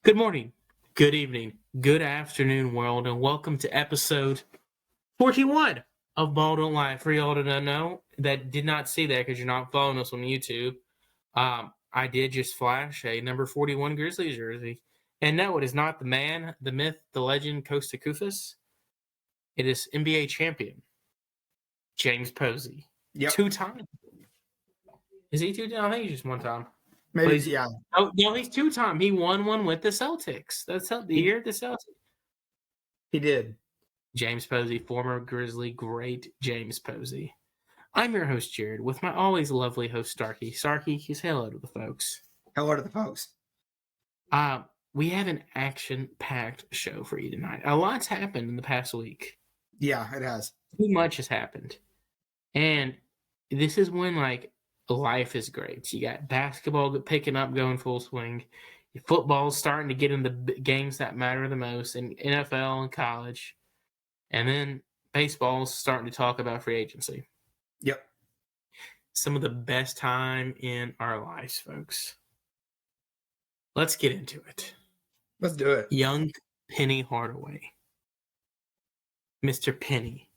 Good morning, good evening, good afternoon, world, and welcome to episode 41 of Ball Don't Lie. For y'all to know that did not see that because you're not following us on YouTube, I did just flash a number 41 Grizzlies jersey. And no, it is not the man, the myth, the legend, Costa Kufis. It is NBA champion, James Posey. Yep. 2 times. Is he 2 times? I think he's just 1 time. Maybe, But yeah. Oh, no, he's 2 times. He won one with the Celtics. That's the year the Celtics. He did. James Posey, former Grizzly great James Posey. I'm your host, Jared, with my always lovely host, Starkey. Starkey, say hello to the folks. Hello to the folks. We have an action-packed show for you tonight. A lot's happened in the past week. Yeah, it has. Too much has happened. And this is when, life is great. You got basketball picking up, going full swing. Football's starting to get in the games that matter the most in NFL and college. And then baseball's starting to talk about free agency. Yep. Some of the best time in our lives, folks. Let's get into it. Let's do it. Young Penny Hardaway. Mr. Penny.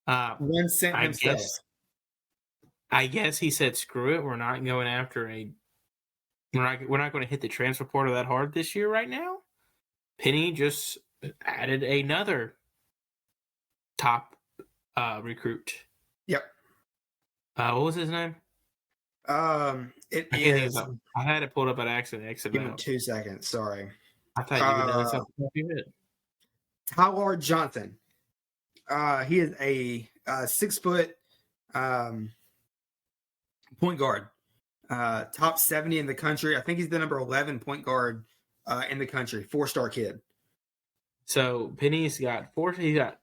One cent himself. I guess he said, screw it. We're not going after we're not going to hit the transfer portal that hard this year right now. Penny just added another top recruit. Yep. What was his name? It is. I had it pulled up by accident. Give me 2 seconds. Sorry. I thought you would know something. Tyler Johnson. He is a 6-foot point guard. Top 70 in the country. I think he's the number 11 point guard in the country. 4-star kid. So Penny's got four. He's got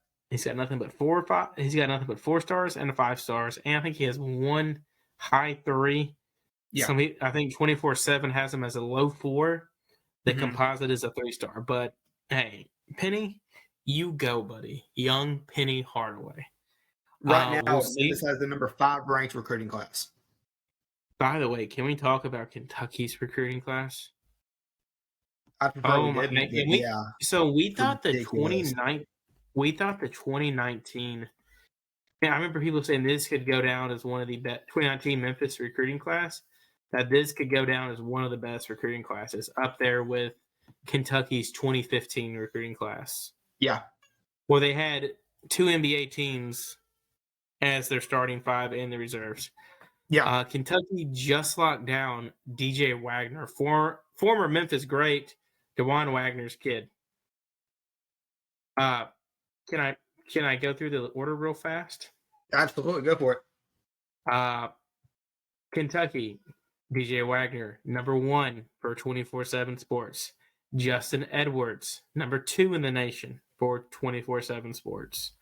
nothing but 4 or 5. He's got nothing but 4 stars and 5 stars, and I think he has one high 3. Yeah. So I think 24/7 has him as a low 4. The composite is a 3-star. But hey, Penny, you go, buddy. Young Penny Hardaway. Right now, this has the number 5 ranked recruiting class. By the way, can we talk about Kentucky's recruiting class? I prefer we didn't. Yeah. So we thought the 2019. I remember people saying this could go down as one of the best 2019 Memphis recruiting class. That this could go down as one of the best recruiting classes, up there with Kentucky's 2015 recruiting class. Yeah. Where they had 2 NBA teams as their starting 5 and the reserves. Yeah. Kentucky just locked down DJ Wagner, former Memphis great, DeJuan Wagner's kid. Can I go through the order real fast? Absolutely, go for it. Kentucky, DJ Wagner, number 1 for 24/7 Sports. Justin Edwards, number 2 in the nation for 24/7 Sports.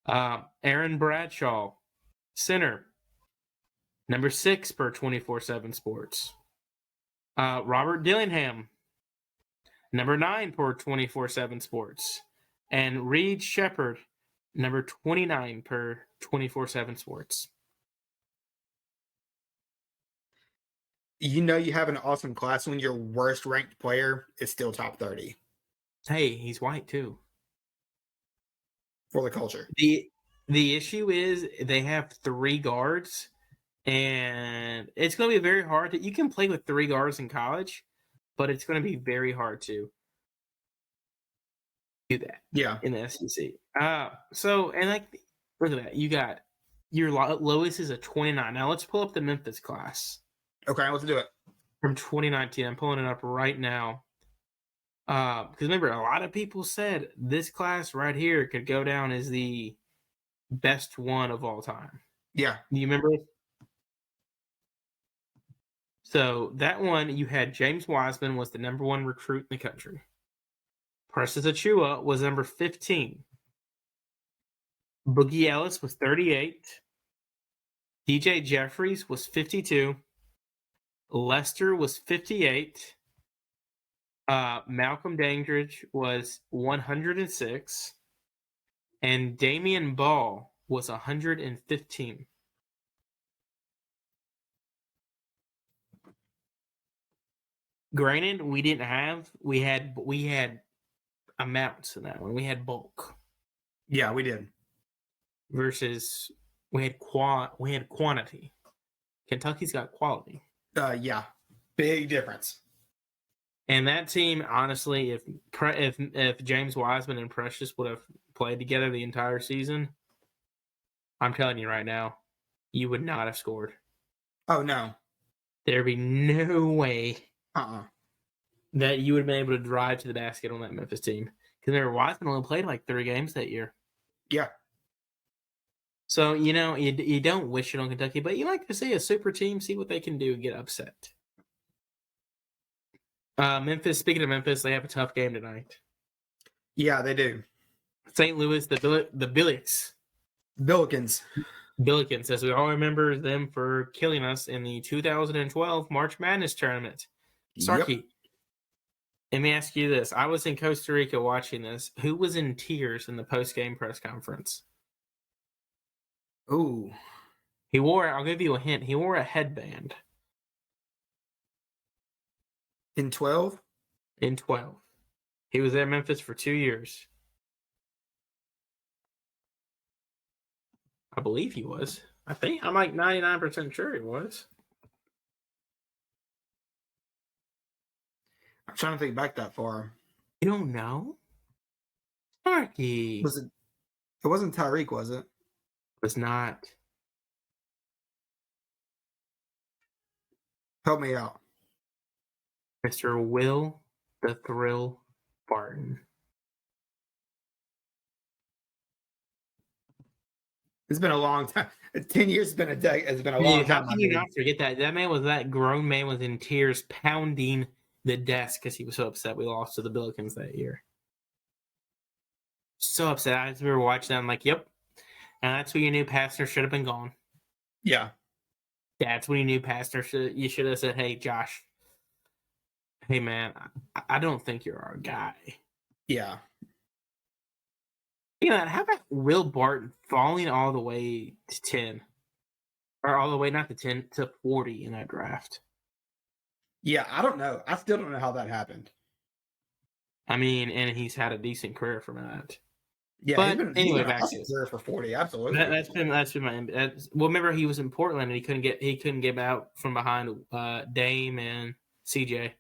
Aaron Bradshaw, center, number 6 per 24/7 Sports. Robert Dillingham, number 9 per 24/7 Sports. And Reed Shepard, number 29 per 24/7 Sports. You know you have an awesome class when your worst ranked player is still top 30. Hey, he's white too. For the culture. The issue is they have 3 guards, and it's going to be very hard. You can play with 3 guards in college, but it's going to be very hard to do that. Yeah. In the SEC. So, and look at that. You got your lowest is a 29. Now let's pull up the Memphis class. Okay, let's do it. From 2019. I'm pulling it up right now. Because remember, a lot of people said this class right here could go down as the best one of all time. Yeah. Do you remember it? So that one, you had James Wiseman was the number 1 recruit in the country. Precious Achiuwa was number 15. Boogie Ellis was 38. DJ Jeffries was 52. Lester was 58. Malcolm Dandridge was 106. And Damian Ball was 115. Granted, we had amounts in that one. We had bulk Yeah, we did. versus we had quantity. Kentucky's got quality. Yeah, big difference. And that team, honestly, if James Wiseman and Precious would have played together the entire season, I'm telling you right now, you would not have scored. Oh no. There'd be no way Uh-uh. that you would have been able to drive to the basket on that Memphis team. Because remember, Wiseman only played like 3 games that year. Yeah. So, you don't wish it on Kentucky, but you like to see a super team, see what they can do and get upset. Memphis, speaking of Memphis, they have a tough game tonight. Yeah, they do. St. Louis, the Billikens. Billikens, as we all remember them for killing us in the 2012 March Madness tournament. Starkey, Yep. let me ask you this. I was in Costa Rica watching this. Who was in tears in the post-game press conference? Ooh. I'll give you a hint, he wore a headband. In 12? In 12. He was at Memphis for 2 years. I believe he was. I'm like 99% sure he was. I'm trying to think back that far. You don't know? Starkey. It wasn't Tyreek, was it? Was not. Help me out. Mr. Will the Thrill Barton. It's been a long time. 10 years has been a long time. How can you not forget that? That grown man was in tears, pounding the desk because he was so upset we lost to the Billikens that year. So upset. I just remember watching that. I'm like, yep. And that's when you knew Pastner should have been gone. Yeah. That's when you knew Pastner you should have said, hey, Josh, hey, man, I don't think you're our guy. Yeah. How about Will Barton falling all the way to 10? Or all the way, not to 10, to 40 in that draft? Yeah, I don't know. I still don't know how that happened. I mean, and he's had a decent career from that. Yeah, but he's been back to it. For 40, absolutely. That's been my. Well, remember he was in Portland and he couldn't get out from behind Dame and CJ,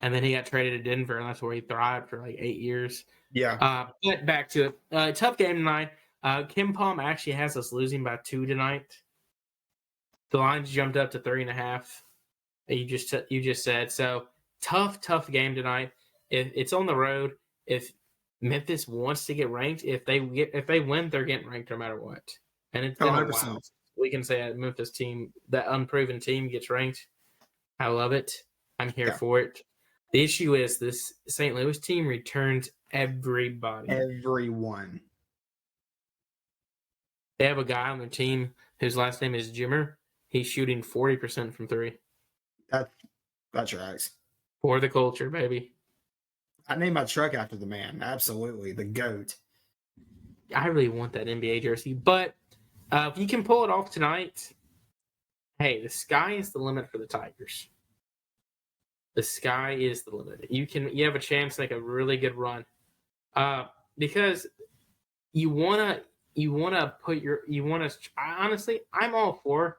and then he got traded to Denver, and that's where he thrived for like 8 years. Yeah. But back to it. Tough game tonight. Kim Palm actually has us losing by 2 tonight. The lines jumped up to 3.5. You just said so. Tough game tonight. If it's on the road, if Memphis wants to get ranked, if they win, they're getting ranked no matter what. And it's been 100%. a while. We can say a Memphis team, that unproven team, gets ranked. I love it. I'm here for it. The issue is this St. Louis team returns everybody. Everyone. They have a guy on their team whose last name is Jimmer. He's shooting 40% from 3. That tracks. For the culture, baby. I named my truck after the man. Absolutely. The GOAT. I really want that NBA jersey. But if you can pull it off tonight, hey, the sky is the limit for the Tigers. The sky is the limit. You have a chance to make a really good run. Because you wanna honestly, I'm all for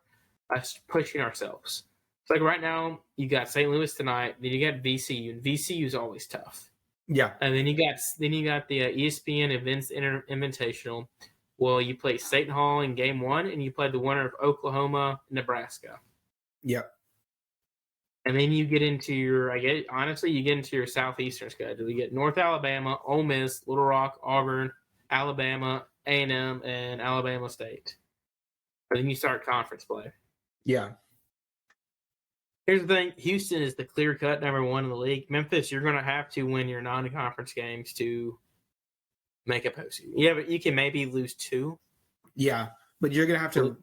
us pushing ourselves. It's like right now you got St. Louis tonight, then you got VCU, and VCU is always tough. Yeah. And then you got the ESPN Events Invitational. Well, you play Seton Hall in game 1, and you play the winner of Oklahoma, Nebraska. Yep. And then you get into your Southeastern schedule. You get North Alabama, Ole Miss, Little Rock, Auburn, Alabama, A&M, and Alabama State. And then you start conference play. Yeah. Here's the thing. Houston is the clear-cut number 1 in the league. Memphis, you're going to have to win your non-conference games to make a postseason. Yeah, but you can maybe lose 2. Yeah, but you're going to have to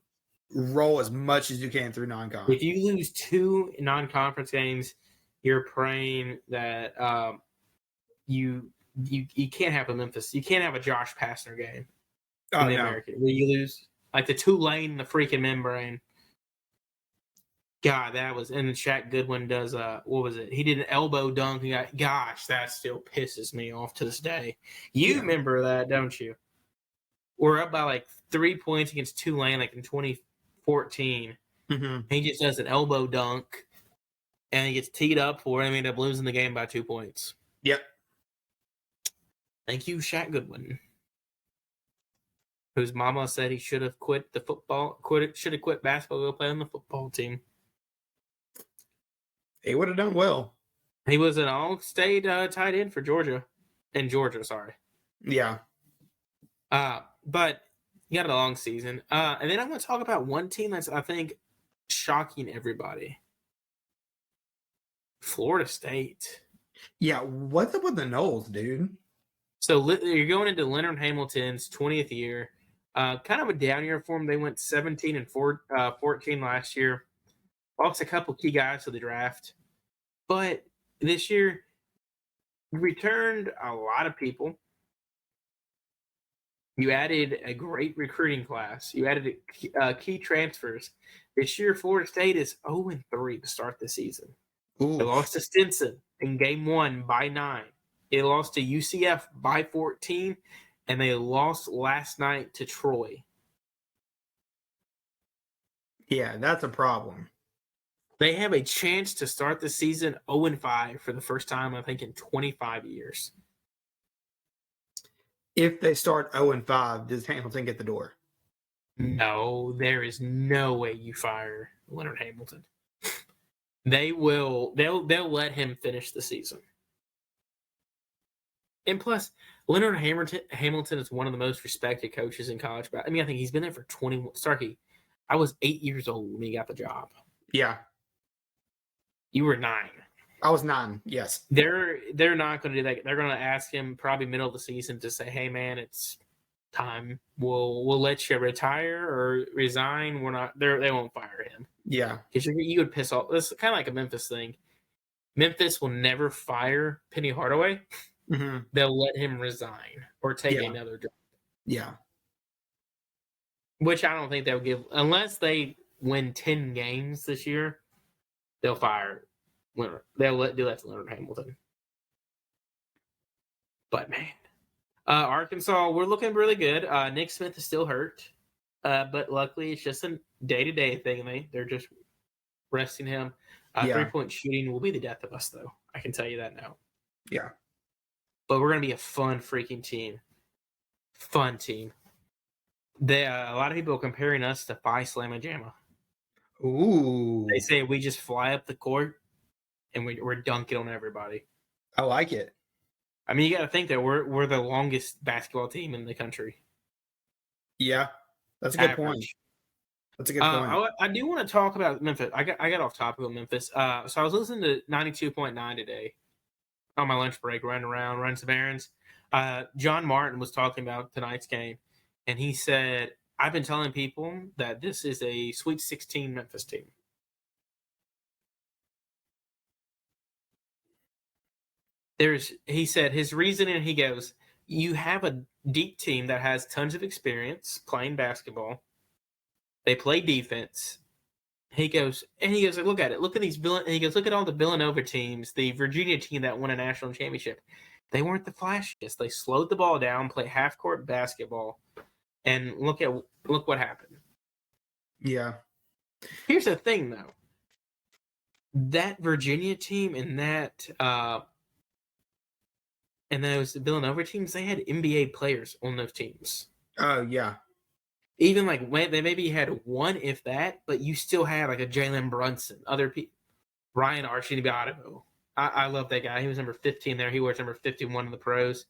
roll as much as you can through non-conference. If you lose 2 non-conference games, you're praying that you can't have a Memphis. You can't have a Josh Pastner game in the American where you lose like the Tulane, the freaking membrane. God, that was, and then Shaq Goodwin does what was it? He did an elbow dunk. Gosh, that still pisses me off to this day. You Yeah. remember that, don't you? We're up by like 3 points against Tulane, like in 2014. Mm-hmm. He just does an elbow dunk, and he gets teed up for it, and we end up losing the game by 2 points. Yep. Thank you, Shaq Goodwin, whose mama said he should have quit the football, should have quit basketball, go play on the football team. He would have done well. He was an all-state tight end for Georgia. In Georgia, sorry. Yeah. But he had a long season. And then I'm going to talk about one team that's, I think, shocking everybody. Florida State. Yeah. What's up with the Knowles, dude? So you're going into Leonard Hamilton's 20th year. Kind of a down year for him. They went 17 and 14 last year. Lost a couple key guys to the draft. But this year, returned a lot of people. You added a great recruiting class. You added key transfers. This year, Florida State is 0-3 to start the season. Ooh. They lost to Stinson in game 1 by 9. They lost to UCF by 14, and they lost last night to Troy. Yeah, that's a problem. They have a chance to start the season 0-5 for the first time, I think, in 25 years. If they start 0-5, does Hamilton get the door? No, there is no way you fire Leonard Hamilton. They'll let him finish the season. And plus, Leonard Hamilton is one of the most respected coaches in college. I mean, I think he's been there for 21. Starkey, I was 8 years old when he got the job. Yeah. You were 9. I was 9, yes. They're not going to do that. They're going to ask him probably middle of the season to say, "Hey, man, it's time. We'll let you retire or resign. We're not. They won't fire him." Yeah. Because you would piss off. This is kind of like a Memphis thing. Memphis will never fire Penny Hardaway. Mm-hmm. They'll let him resign or take another job. Yeah. Which I don't think they'll give unless they win 10 games this year. They'll fire Leonard. They'll do that to Leonard Hamilton. But man, Arkansas, we're looking really good. Nick Smith is still hurt, but luckily it's just a day-to-day thing. They're just resting him. 3-point shooting will be the death of us, though. I can tell you that now. Yeah. But we're going to be a fun freaking team. Fun team. A lot of people are comparing us to Phi Slamma Jamma. Ooh. They say we just fly up the court and we're dunking on everybody. I like it. I mean, you got to think that we're the longest basketball team in the country. Yeah, that's a good point. That's a good point. I do want to talk about Memphis. I got off topic of Memphis. So I was listening to 92.9 today on my lunch break, running some errands. John Martin was talking about tonight's game, and he said, "I've been telling people that this is a Sweet 16 Memphis team." He said his reasoning, he goes, "You have a deep team that has tons of experience playing basketball. They play defense." He goes, "Look at it. Look at these he goes, "Look at all the Villanova teams, the Virginia team that won a national championship. They weren't the flashiest. They slowed the ball down, play half-court basketball, and look what happened." Yeah. Here's the thing, though. That Virginia team and those Villanova teams, they had NBA players on those teams. Oh, yeah. Even like when they maybe had one, if that, but you still had like a Jalen Brunson, other people, Ryan Arcidiato. I love that guy. He was number 15 there. He was number 51 in the pros.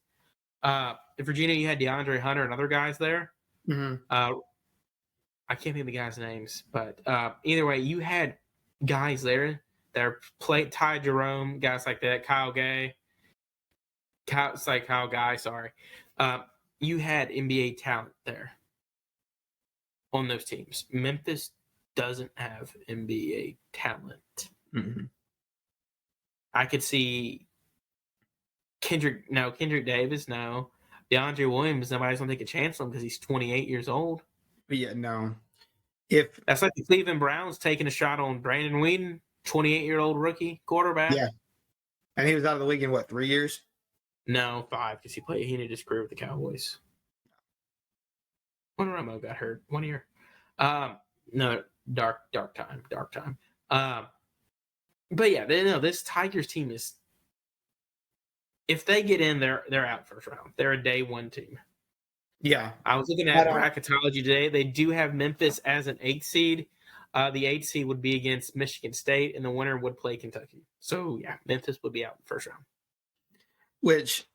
In Virginia, you had DeAndre Hunter and other guys there. Mm-hmm. I can't think of the guys' names, but either way, you had guys there that are Ty Jerome, guys like that, Kyle Guy. Sorry. You had NBA talent there on those teams. Memphis doesn't have NBA talent. Mm-hmm. I could see Kendrick Davis, no. DeAndre Williams, nobody's going to take a chance on him because he's 28 years old. Yeah, no. That's like the Cleveland Browns taking a shot on Brandon Whedon, 28-year-old rookie quarterback. Yeah, and he was out of the league in what, 3 years? No, 5, because he needed his career with the Cowboys. When Romo got hurt 1 year. No, dark time. But yeah, this Tigers team is. If they get in, they're out first round. They're a day one team. Yeah, I was looking at bracketology today. They do have Memphis as an 8th seed. The 8th seed would be against Michigan State, and the winner would play Kentucky. So yeah, Memphis would be out in the first round. Which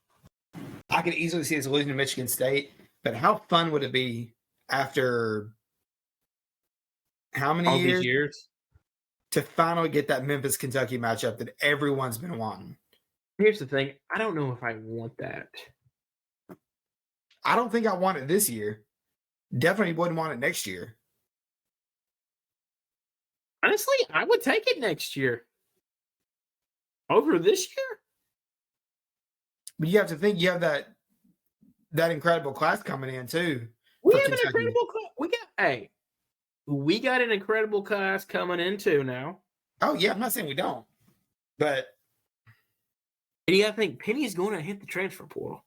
I could easily see as losing to Michigan State. But how fun would it be after how many All years these years? to finally get that Memphis Kentucky matchup that everyone's been wanting? Here's the thing. I don't know if I want that. I don't think I want it this year. Definitely wouldn't want it next year. Honestly, I would take it next year over this year. But you have to think you have that incredible class coming in too. We have an incredible class. We got an incredible class coming in too now. Oh yeah, I'm not saying we don't, but you got to think Penny's going to hit the transfer portal.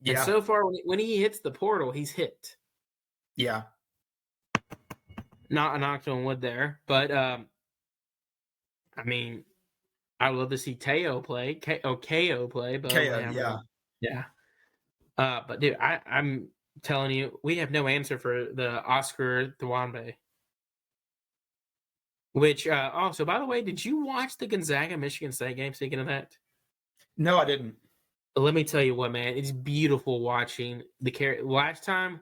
Yeah. And so far, when he hits the portal, he's hit. Yeah. Not a knock on wood there, but I mean, I would love to see Teo play. KO play, but yeah. But dude, I'm telling you, we have no answer for the Oscar Thwambe. Which also, by the way, did you watch the Gonzaga Michigan State game? Speaking of that, no, I didn't. Let me tell you what, man, it's beautiful watching the carrier. Last time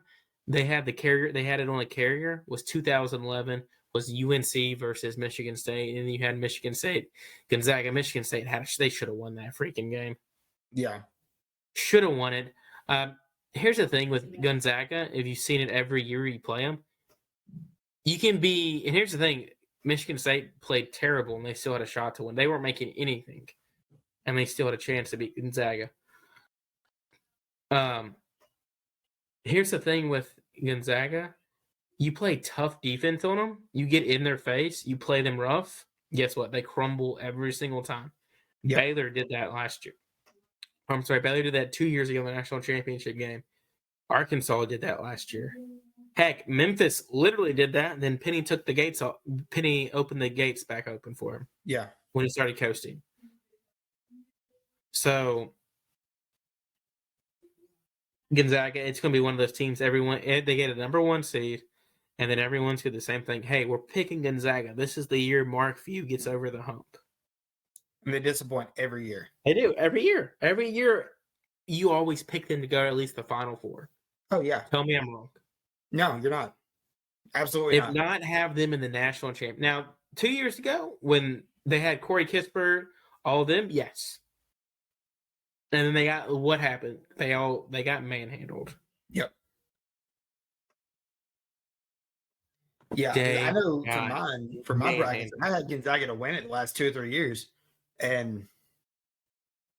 they had the carrier, they had it on a carrier was 2011. Was UNC versus Michigan State, and you had Michigan State, Gonzaga. Michigan State they should have won that freaking game. Yeah, should have won it. Here's the thing with Gonzaga: if you've seen it every year you play them, you can be. And here's the thing: Michigan State played terrible, and they still had a shot to win. They weren't making anything, and they still had a chance to beat Gonzaga. Here's the thing with Gonzaga. You play tough defense on them. You get in their face. You play them rough. Guess what? They crumble every single time. Yep. Baylor did that last year. I'm sorry, Baylor did that 2 years ago in the national championship game. Arkansas did that last year. Heck, Memphis literally did that. Then Penny took the gates off. Penny opened the gates back open for him. Yeah. When he started coasting. So Gonzaga, it's going to be one of those teams. They get a number 1 seed, and then everyone's going to do the same thing. Hey, we're picking Gonzaga. This is the year Mark Few gets over the hump. And they disappoint every year. They do every year. Every year, you always pick them to go at least the Final Four. Oh yeah. Tell me I'm wrong. No, you're not. Absolutely not. If not, have them in the national champ. Now, 2 years ago, when they had Corey Kispert, all of them, yes. And then they got what happened? They got manhandled. Yep. Yeah, I know for my brackets, I had Gonzaga to win it the last 2 or 3 years, and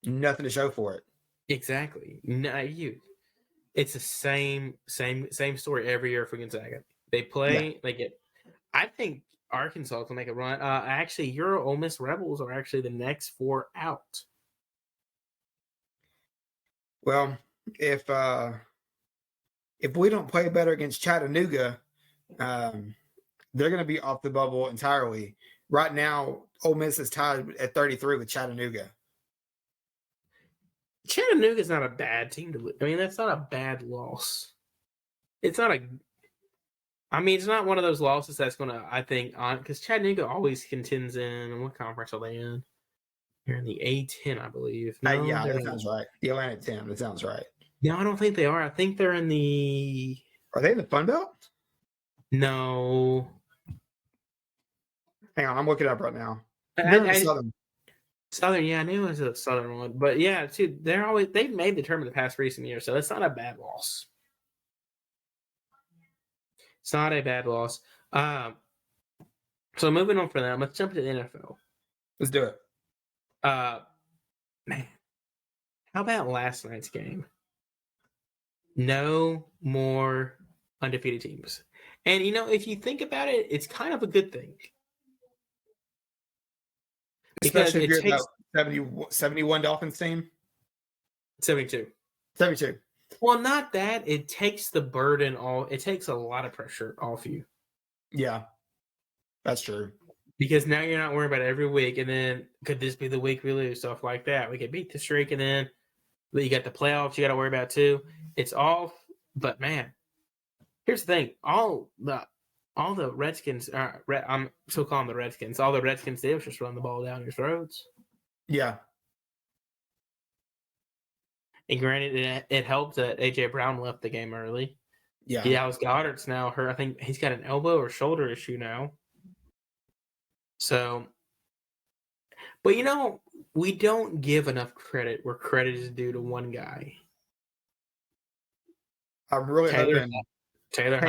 nothing to show for it. Exactly. It's the same story every year for Gonzaga. They play, they get. I think Arkansas can make a run. Actually, your Ole Miss Rebels are actually the next 4 out. Well, if we don't play better against Chattanooga, they're going to be off the bubble entirely. Right now, Ole Miss is tied at 33 with Chattanooga. Chattanooga is not a bad team to lose. I mean, that's not a bad loss. It's not it's not one of those losses that's going to, I think, because Chattanooga always contends in, what conference are they in? They're in the A10, I believe. No, yeah, that sounds right. The Atlantic 10, that sounds right. No, I don't think they are. I think they're in the... Are they in the Fun Belt? No. Hang on, I'm looking it up right now. They're in Southern. Southern, yeah, I knew it was a Southern one. But yeah, dude, they've made the tournament the past recent years, so it's not a bad loss. It's not a bad loss. So moving on from that, let's jump to the NFL. Let's do it. Man, how about last night's game? No more undefeated teams. And, if you think about it, it's kind of a good thing. Especially if you're takes, that 71 Dolphins team? 72. 72. Well, not that. It takes the burden off. It takes a lot of pressure off you. Yeah, that's true. Because now you're not worried about it every week. And then, could this be the week we lose? Stuff like that. We could beat the streak, and then you got the playoffs you got to worry about too. It's off. But, man, here's the thing. All the Redskins, I'm still calling them the Redskins. All the Redskins did was just run the ball down your throats. Yeah. And granted, it helped that A.J. Brown left the game early. Yeah. Dallas Goedert's now hurt. I think he's got an elbow or shoulder issue now. So, but we don't give enough credit where credit is due to one guy. I'm really hoping Taylor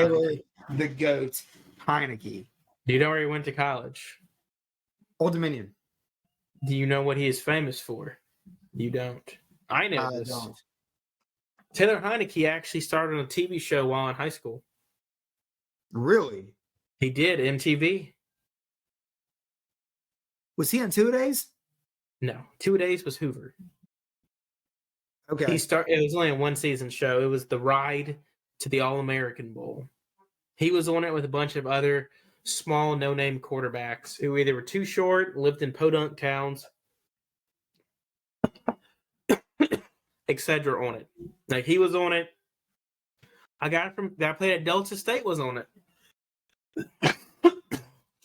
the GOAT, Heineke. Do you know where he went to college? Old Dominion. Do you know what he is famous for? You don't. I know this. Don't. Taylor Heineke actually started on a TV show while in high school. Really? He did, MTV. Was he on 2 Days? No, 2 Days was Hoover. Okay. It was only a one-season show. It was the ride to the All-American Bowl. He was on it with a bunch of other small, no-name quarterbacks who either were too short, lived in podunk towns, etc. on it. Like, he was on it. A guy that played at Delta State was on it.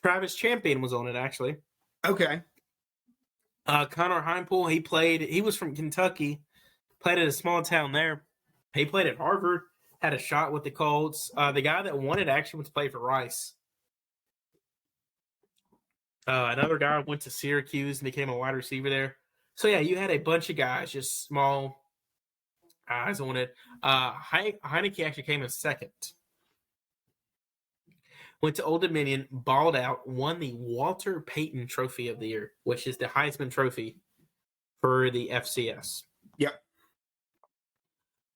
Travis Champion was on it, actually. Okay. Connor Heimpool, he was from Kentucky, played at a small town there. He played at Harvard, had a shot with the Colts. The guy that won it actually went to play for Rice. Another guy went to Syracuse and became a wide receiver there. So, yeah, you had a bunch of guys, just small eyes on it. Heineke actually came in second. Went to Old Dominion, balled out, won the Walter Payton Trophy of the Year, which is the Heisman Trophy for the FCS. Yep.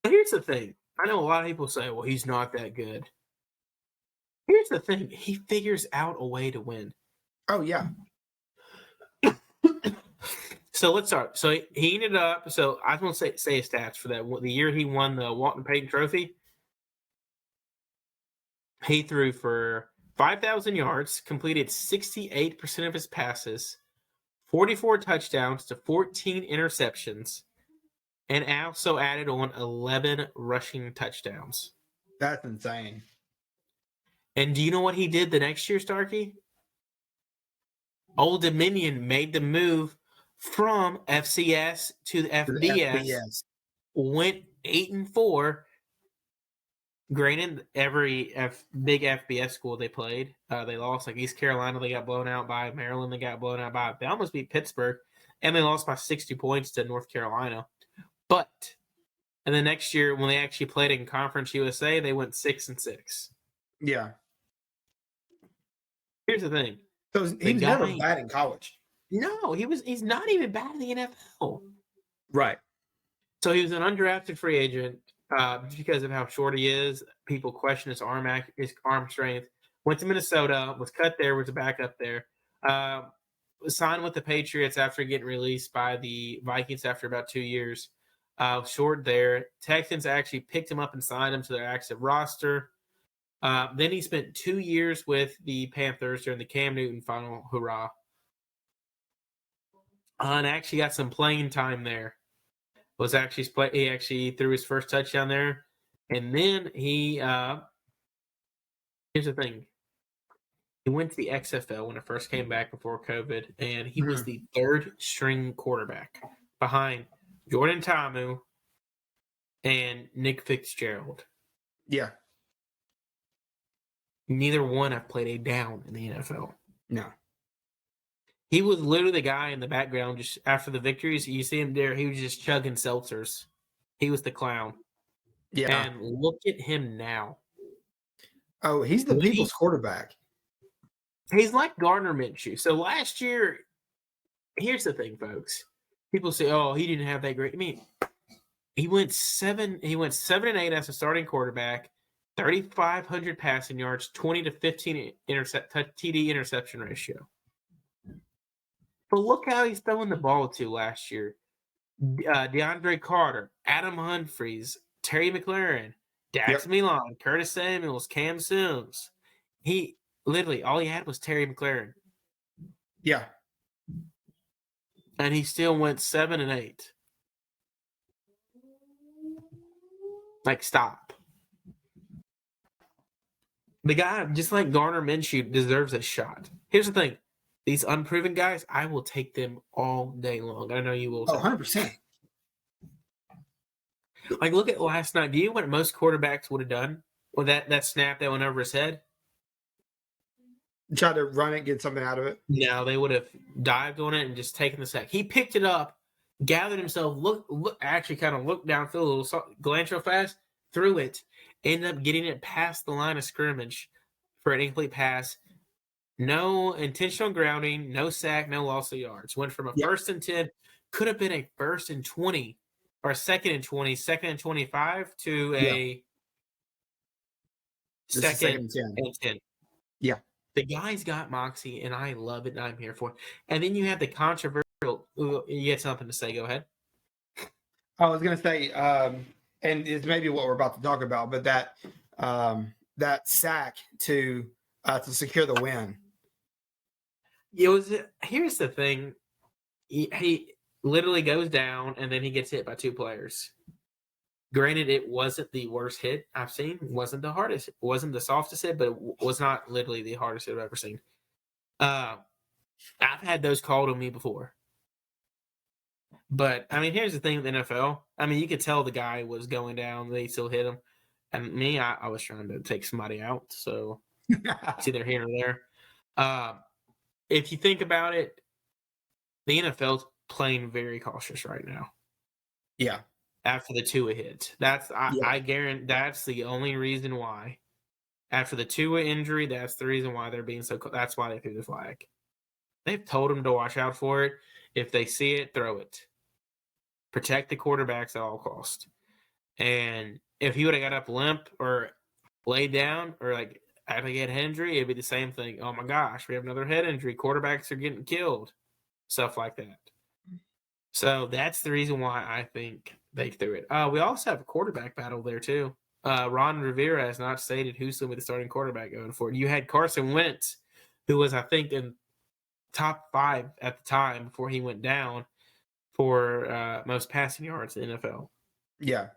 But here's the thing. I know a lot of people say, well, he's not that good. Here's the thing. He figures out a way to win. Oh, yeah. So let's start. So he ended up, so I was going to say his stats for that. The year he won the Walter Payton Trophy, he threw for 5,000 yards, completed 68% of his passes, 44 touchdowns to 14 interceptions, and also added on 11 rushing touchdowns. That's insane. And do you know what he did the next year, Starkey? Old Dominion made the move from FCS to the FBS. Went 8-4. Granted, every big FBS school they played, they lost. Like East Carolina, they got blown out by. Maryland, they got blown out by. They almost beat Pittsburgh, and they lost by 60 points to North Carolina. But and the next year, when they actually played in Conference USA, they went 6-6. Yeah. Here's the thing. So he's never bad in college. No, he's not even bad in the NFL. Right. So he was an undrafted free agent. Because of how short he is, people question his arm strength. Went to Minnesota, was cut there, was a backup there. Signed with the Patriots after getting released by the Vikings after about 2 years. Short there. Texans actually picked him up and signed him to their active roster. Then he spent 2 years with the Panthers during the Cam Newton final hurrah. And actually got some playing time there. He actually threw his first touchdown there, and then he here's the thing. He went to the XFL when it first came back before COVID, and he was the third string quarterback behind Jordan Ta'amu and Nick Fitzgerald. Yeah. Neither one have played a down in the NFL. No. He was literally the guy in the background just after the victories. You see him there. He was just chugging seltzers. He was the clown. Yeah. And look at him now. Oh, he's the people's quarterback. He's like Gardner Minshew. So last year, here's the thing, folks. People say, "Oh, he didn't have that great." I mean, he went 7-8 as a starting quarterback. 3,500 passing yards, 20 to 15 TD interception ratio. But look how he's throwing the ball to last year. DeAndre Carter, Adam Humphries, Terry McLaurin, Dax Milan, Curtis Samuels, Cam Sims. He literally all he had was Terry McLaurin. Yeah. And he still went 7-8. Like, stop. The guy, just like Garner Minshew, deserves a shot. Here's the thing. These unproven guys, I will take them all day long. I know you will. Oh, 100%. Like, look at last night. Do you know what most quarterbacks would have done with that snap that went over his head? Try to run it, get something out of it. No, they would have dived on it and just taken the sack. He picked it up, gathered himself, actually kind of looked downfield, a little glance real fast, threw it, ended up getting it past the line of scrimmage for an incomplete pass. No intentional grounding, no sack, no loss of yards. Went from a 1st and 10, could have been a 1st and 20, or a 2nd and 20, 2nd and 25 to a second and 10. Yeah. The guy's got moxie, and I love it, and I'm here for it. And then you have the controversial. You had something to say. Go ahead. I was going to say, and it's maybe what we're about to talk about, but that sack to secure the win. Here's the thing. He literally goes down, and then he gets hit by 2 players. Granted, it wasn't the worst hit I've seen. It wasn't the hardest. It wasn't the softest hit, but it was not literally the hardest hit I've ever seen. I've had those called on me before. But, I mean, here's the thing with the NFL. I mean, you could tell the guy was going down. They still hit him. And me, I was trying to take somebody out. So, it's either here or there. If you think about it, the NFL's playing very cautious right now. Yeah. After the Tua hit. I guarantee that's the only reason why. After the Tua injury, that's the reason why they're being so. That's why they threw the flag. They've told them to watch out for it. If they see it, throw it. Protect the quarterbacks at all costs. And if he would have got up limp or laid down or like had a head injury, it'd be the same thing. Oh my gosh, we have another head injury. Quarterbacks are getting killed. Stuff like that. So that's the reason why I think they threw it. We also have a quarterback battle there too. Ron Rivera has not stated who's going to be the starting quarterback going forward. You had Carson Wentz, who was, I think, in top 5 at the time before he went down for most passing yards in the NFL. Yeah.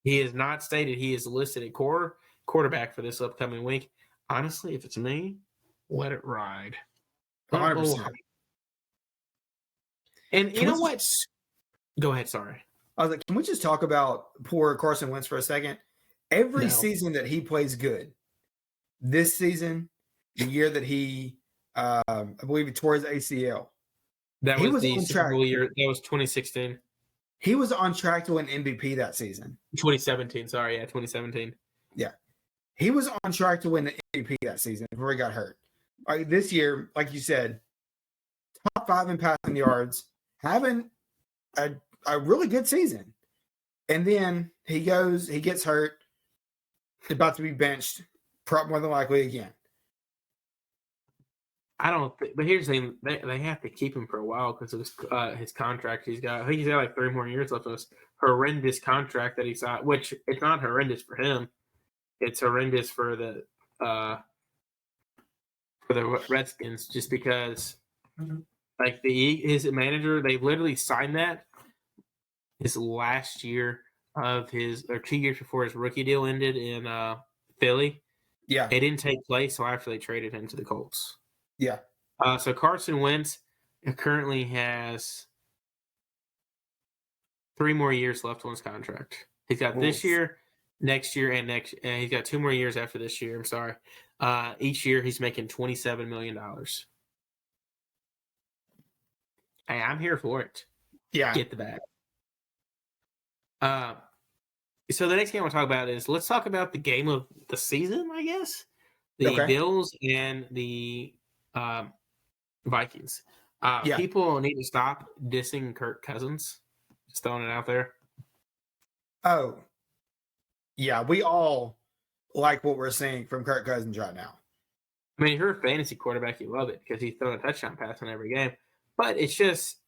He has not stated he is listed a quarterback for this upcoming week. Honestly, if it's me, let it ride. 100%. And you know what? Go ahead, sorry. I was like, can we just talk about poor Carson Wentz for a second? Every season that he plays good, this season, the year that he, I believe he tore his ACL. That was the Super Bowl year. That was 2016. He was on track to win MVP that season. 2017, sorry. Yeah, 2017. Yeah. He was on track to win the MVP that season before he got hurt. This year, like you said, top 5 in passing yards, having a really good season. And then he gets hurt, about to be benched, more than likely again. I don't think, but here's the thing: they have to keep him for a while because of his contract. I think he's got like 3 more years left of this horrendous contract that he signed. Which it's not horrendous for him; it's horrendous for the Redskins, just because like his manager, they literally signed that his last year of his, or 2 years before his rookie deal ended in Philly. Yeah, it didn't take place, so after they traded him to the Colts. Yeah. So Carson Wentz currently has 3 more years left on his contract. He's got this year, next year, and he's got 2 more years after this year. I'm sorry. Each year he's making $27 million. Hey, I'm here for it. Yeah. Get the bag. So the next game I want to talk about is, let's talk about the game of the season, I guess. The Bills and the Vikings. People need to stop dissing Kirk Cousins. Just throwing it out there. Oh, yeah. We all like what we're seeing from Kirk Cousins right now. I mean, if you're a fantasy quarterback, you love it because he's throwing a touchdown pass in every game. But it's just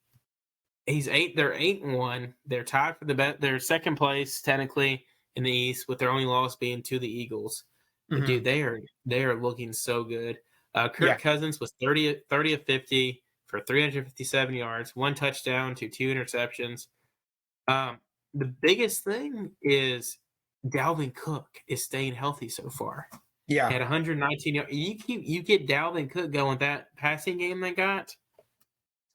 he's 8. They're 8-1. They're tied for the best. They're second place technically in the East, with their only loss being to the Eagles. But Mm-hmm. dude, they are looking so good. Kirk Yeah. Cousins was 30 of 50 for 357 yards, 1 touchdown to 2 interceptions. The biggest thing is Dalvin Cook is staying healthy so far. Yeah. At 119 yards, you get Dalvin Cook going, that passing game they got, it's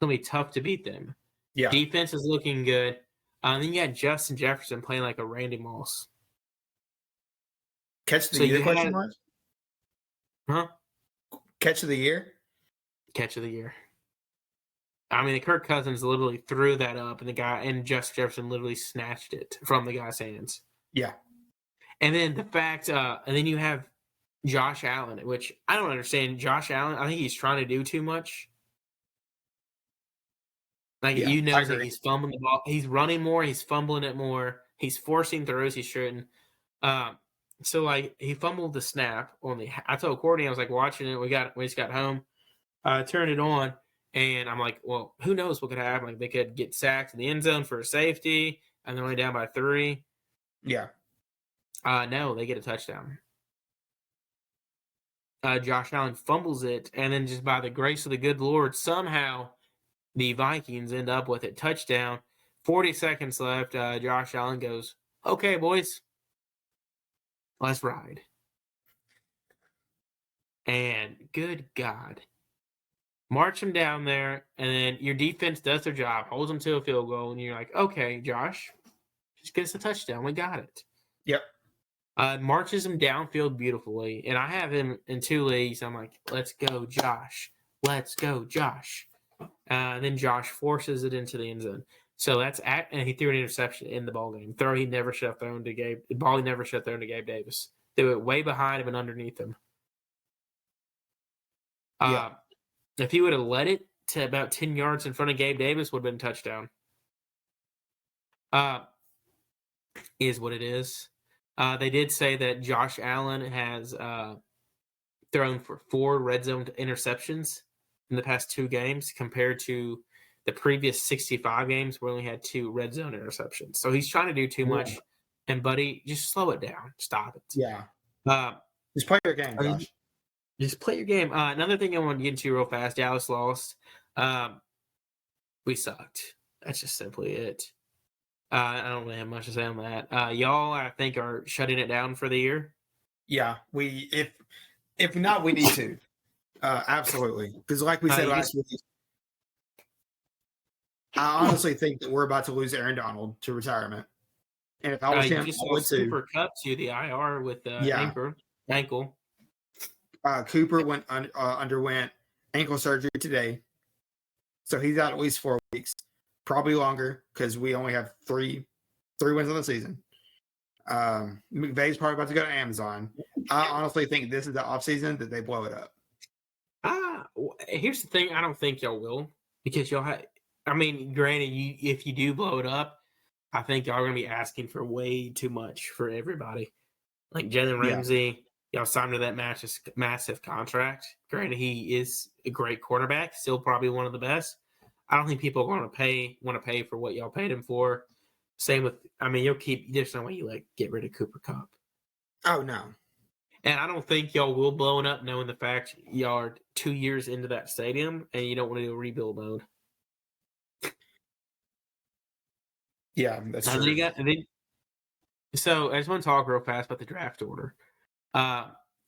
gonna be tough to beat them. Yeah. Defense is looking good. Then you got Justin Jefferson playing like a Randy Moss. Catch the So year you question had- mark? Huh? Catch of the year? Catch of the year. I mean, Kirk Cousins literally threw that up, and Justin Jefferson literally snatched it from the guy's hands. Yeah. And then and then you have Josh Allen, which I don't understand. Josh Allen, I think he's trying to do too much. Like, Yeah, you know I that agree. he's fumbling the ball. He's running more. He's fumbling it more. He's forcing throws he shouldn't. So like he fumbled the snap on the. I told Courtney, I was like watching it. We just got home. Turned it on, and I'm like, well, who knows what could happen? Like, they could get sacked in the end zone for a safety, and they're only down by 3. Yeah. No, they get a touchdown. Josh Allen fumbles it, and then just by the grace of the good Lord, somehow the Vikings end up with it. Touchdown. 40 seconds left. Josh Allen goes, okay, boys, let's ride. And good God. March them down there, and then your defense does their job, holds them to a field goal, and you're like, okay, Josh, just get us a touchdown. We got it. Yep. Marches him downfield beautifully, and I have him in 2 leagues. I'm like, let's go, Josh. Let's go, Josh. And then Josh forces it into the end zone. So and he threw an interception in the ball game. He never should have thrown to Gabe. The ball he never should have thrown to Gabe Davis. Threw it way behind him and underneath him. Yeah. If he would have led it to about 10 yards in front of Gabe Davis, would have been a touchdown. Is what it is. They did say that Josh Allen has thrown for 4 red zone interceptions in the past 2 games, compared to the previous 65 games where we only had 2 red zone interceptions. So he's trying to do too much. And buddy, just slow it down. Stop it. Yeah. Just play your game, Josh. Just play your game. Another thing I want to get into real fast. Dallas lost. We sucked. That's just simply it. I don't really have much to say on that. Y'all, I think, are shutting it down for the year. Yeah, if not, we need to. Absolutely, because like we said last week, I honestly think that we're about to lose Aaron Donald to retirement. And if I was him, I would too. Cooper Kupp to the IR with ankle. Cooper underwent ankle surgery today, so he's out at least 4 weeks, probably longer because we only have three wins on the season. McVay's probably about to go to Amazon. I honestly think this is the offseason that they blow it up. Here's the thing: I don't think y'all will, because y'all have. I mean, granted, if you do blow it up, I think y'all are going to be asking for way too much for everybody. Like Jalen Ramsey, y'all signed to that massive contract. Granted, he is a great quarterback, still probably one of the best. I don't think people are going to want to pay for what y'all paid him for. Same with, you'll keep. There's no way you get rid of Cooper Kupp. Oh no. And I don't think y'all will blow it up, knowing the fact y'all are 2 years into that stadium and you don't want to do a rebuild mode. Yeah, that's true. So I just want to talk real fast about the draft order.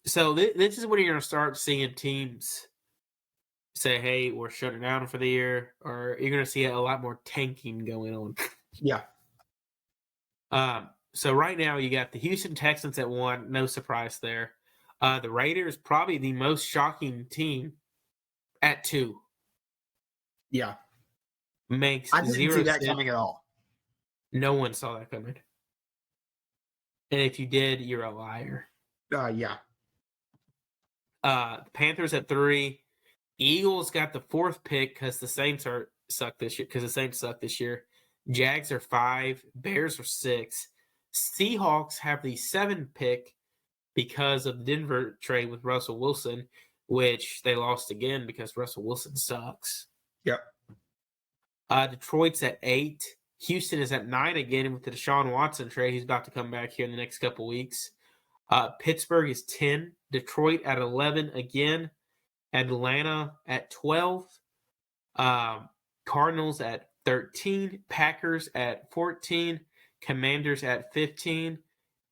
So this is when you're going to start seeing teams say, hey, we're shutting down for the year, or you're going to see a lot more tanking going on. Yeah. So right now you got the Houston Texans at 1, no surprise there. The Raiders, probably the most shocking team, at 2. Yeah. Makes I didn't zero see that sense. coming at all. No one saw that coming. And if you did, you're a liar. Yeah. Panthers at 3. Eagles got the 4th pick because the Saints suck this year. Jags are 5. Bears are 6. Seahawks have the 7th pick because of the Denver trade with Russell Wilson, which they lost again because Russell Wilson sucks. Yep. Detroit's at 8. Houston is at 9 again with the Deshaun Watson trade. He's about to come back here in the next couple weeks. Pittsburgh is 10. Detroit at 11 again. Atlanta at 12. Cardinals at 13. Packers at 14. Commanders at 15.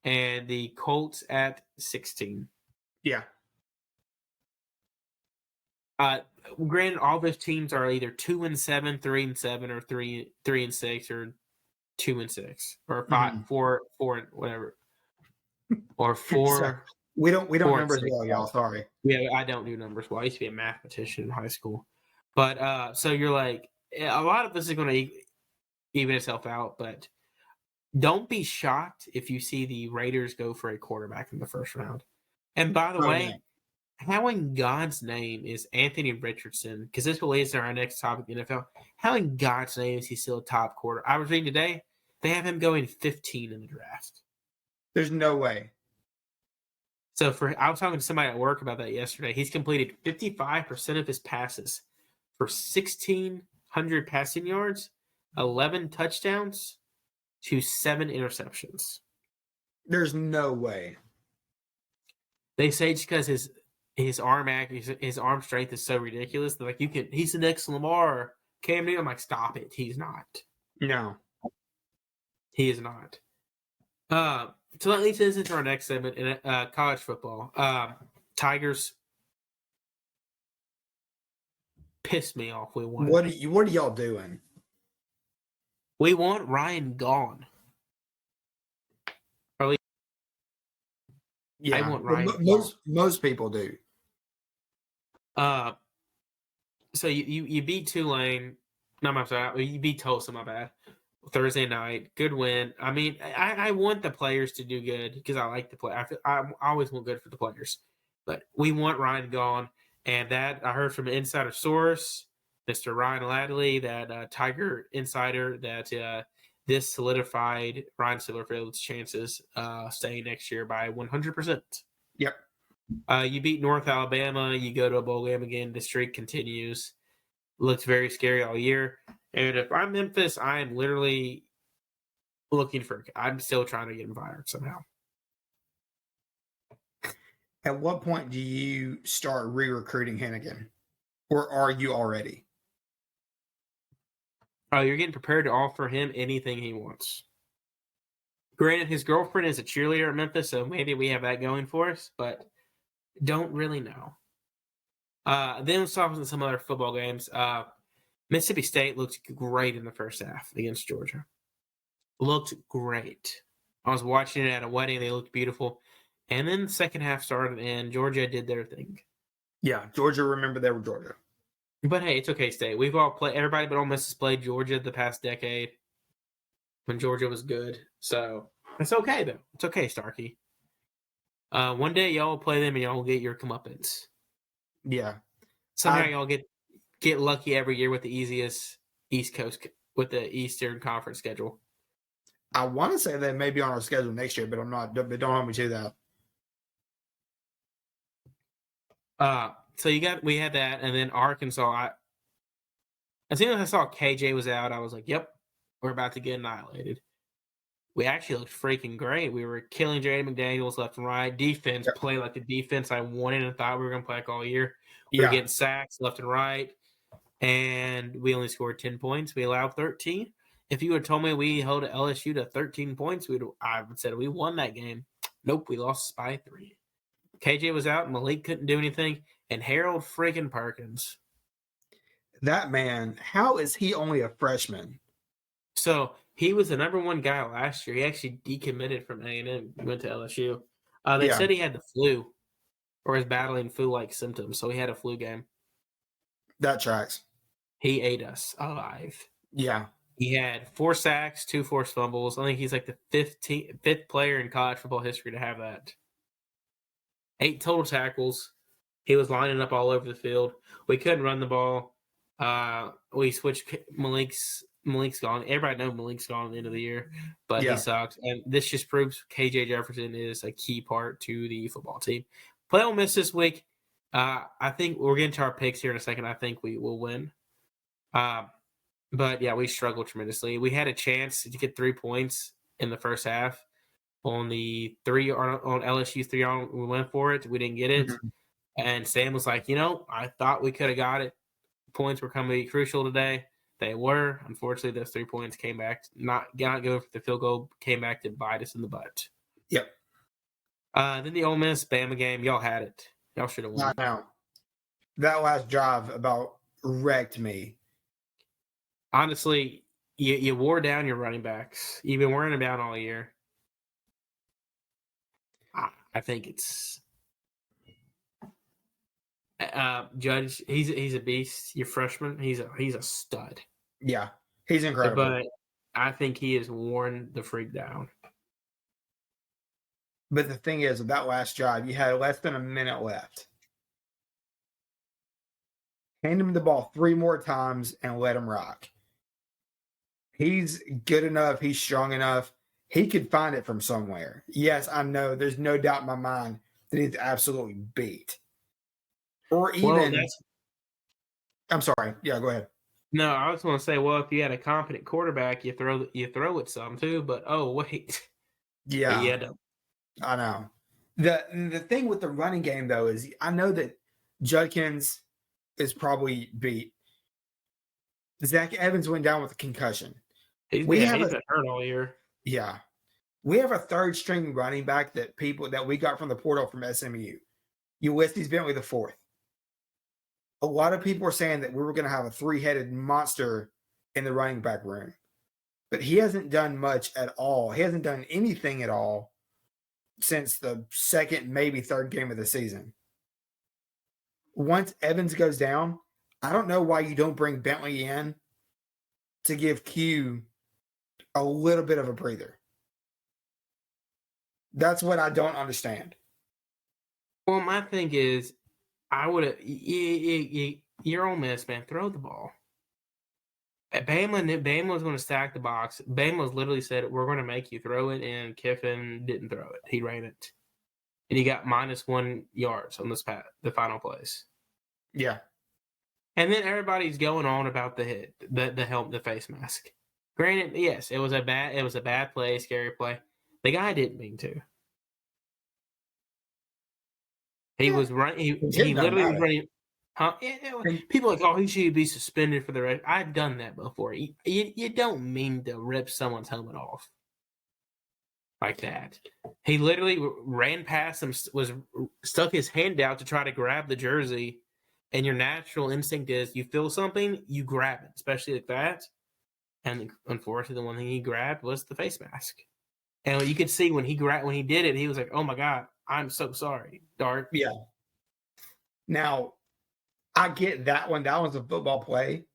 And the Colts at 16. Yeah. Granted, all those teams are either 2-7, 3-7, or 3-6, or 2-6, or 5, 4, whatever, or 4. So, we don't numbers and 6. well, y'all. Sorry. Yeah, I don't do numbers well. I used to be a mathematician in high school, but so you're like, a lot of this is going to even itself out, but don't be shocked if you see the Raiders go for a quarterback in the first round. And by the way, how in God's name is Anthony Richardson, because this will lead us to our next topic in the NFL, how in God's name is he still a top quarter? I was reading today, they have him going 15 in the draft. There's no way. So I was talking to somebody at work about that yesterday. He's completed 55% of his passes for 1,600 passing yards, 11 touchdowns, to 7 interceptions. There's no way. They say it's because his arm strength is so ridiculous. They're like, he's the next Lamar. Cam Newton. I'm like, stop it. He's not. No. He is not. So that leads us into our next segment in college football. Tigers pissed me off. We won. What are y'all doing? We want Ryan gone. Yeah, I want Ryan. Most people do. So you beat Tulane. No, I'm sorry. You beat Tulsa. My bad. Thursday night, good win. I mean, I want the players to do good because I like the play. I always want good for the players, but we want Ryan gone. And that I heard from an insider source, Mr. Ryan Ladley, that Tiger insider, that this solidified Ryan Silverfield's chances staying next year by 100%. Yep. You beat North Alabama. You go to a bowl game again. The streak continues. Looks very scary all year. And if I'm Memphis, I am literally looking for. I'm still trying to get him fired somehow. At what point do you start re-recruiting Hennigan, or are you already? Oh, you're getting prepared to offer him anything he wants. Granted, his girlfriend is a cheerleader at Memphis, so maybe we have that going for us, but don't really know. Then let's talk about some other football games. Mississippi State looked great in the first half against Georgia. Looked great. I was watching it at a wedding. They looked beautiful. And then the second half started, and Georgia did their thing. Yeah, Georgia, remember they were Georgia. But hey, it's okay, State. We've all played, everybody but Ole Miss has played Georgia the past decade when Georgia was good. So it's okay, though. It's okay, Starkey. One day y'all will play them and y'all will get your comeuppance. Yeah. Somehow y'all get lucky every year with the easiest East Coast, with the Eastern Conference schedule. I want to say they may be on our schedule next year, but I'm not. But don't hold me to that. So we had that, and then Arkansas. As soon as I saw KJ was out, I was like, "Yep, we're about to get annihilated." We actually looked freaking great. We were killing Jaden McDaniels left and right. Defense played like the defense I wanted and thought we were going to play like all year. We were getting sacks left and right, and we only scored 10 points. We allowed 13. If you had told me we held LSU to 13 points, I would have said we won that game. Nope, we lost by 3. KJ was out, Malik couldn't do anything, and Harold freaking Perkins. That man, how is he only a freshman? So he was the number 1 guy last year. He actually decommitted from A&M, went to LSU. They said he had the flu or was battling flu-like symptoms, so he had a flu game. That tracks. He ate us alive. Yeah. He had 4 sacks, 2 forced fumbles. I think he's like the 5th player in college football history to have that. 8 total tackles. He was lining up all over the field. We couldn't run the ball. We switched Malik Malik's gone. Everybody knows Malik's gone at the end of the year, but he Yeah. sucks. And this just proves KJ Jefferson is a key part to the football team. Play Ole Miss this week. I think we're getting to our picks here in a second. I think we will win. But yeah, we struggled tremendously. We had a chance to get 3 points in the first half on the on LSU 3 on. We went for it. We didn't get it. Mhm. And Sam was like, I thought we could have got it. Points were going to be crucial today. They were. Unfortunately, those 3 points came back, not going for the field goal, came back to bite us in the butt. Yep. Then the Ole Miss Bama game, y'all had it. Y'all should have won. I know. That last drive about wrecked me. Honestly, you wore down your running backs. You've been wearing them down all year. I think it's Judge. He's a beast. Your freshman, he's a stud. Yeah, he's incredible. But I think he has worn the freak down. But the thing is, with that last drive, you had less than a minute left. Hand him the ball 3 more times and let him rock. He's good enough. He's strong enough. He could find it from somewhere. Yes, I know. There's no doubt in my mind that he's absolutely beat. Or even, I'm sorry. Yeah, go ahead. No, I was going to say, well, if you had a competent quarterback, you throw it some too. But oh wait, yeah, no. I know. The thing with the running game though is I know that Judkins is probably beat. Zach Evans went down with a concussion. He's been hurt all year. Yeah. We have a third string running back that we got from the portal from SMU. Ulysses Bentley the fourth. A lot of people are saying that we were going to have a 3-headed monster in the running back room. But he hasn't done much at all. He hasn't done anything at all since the second, maybe third game of the season. Once Evans goes down, I don't know why you don't bring Bentley in to give Q a little bit of a breather. That's what I don't understand. Well, my thing is, I would have. You're Ole Miss, man. Throw the ball. Bama was going to stack the box. Bama was literally said, "We're going to make you throw it," and Kiffin didn't throw it. He ran it, and he got -1 yards on the final plays. Yeah. And then everybody's going on about the hit, the helmet, the face mask. Granted, yes, it was a bad play, scary play. The guy didn't mean to. He was running. He literally was running. Huh? People are like, oh, he should be suspended for the rest. I've done that before. You don't mean to rip someone's helmet off like that. He literally ran past him, stuck his hand out to try to grab the jersey, and your natural instinct is you feel something, you grab it, especially like that. And unfortunately, the one thing he grabbed was the face mask. And you could see when he did it, he was like, "Oh my God, I'm so sorry, Dart." Yeah. Now, I get that one. That was a football play,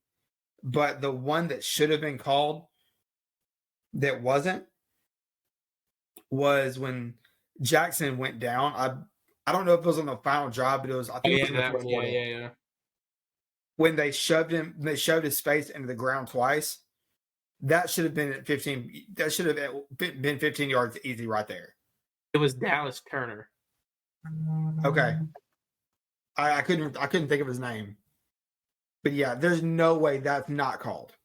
but the one that should have been called that wasn't was when Jackson went down. I don't know if it was on the final drive, but it was. I think it was in the fourth quarter. Yeah. When they shoved his face into the ground twice. That should have been at 15. That should have been 15 yards easy right there. It was Dallas Turner. Okay. I couldn't think of his name. But yeah, there's no way that's not called.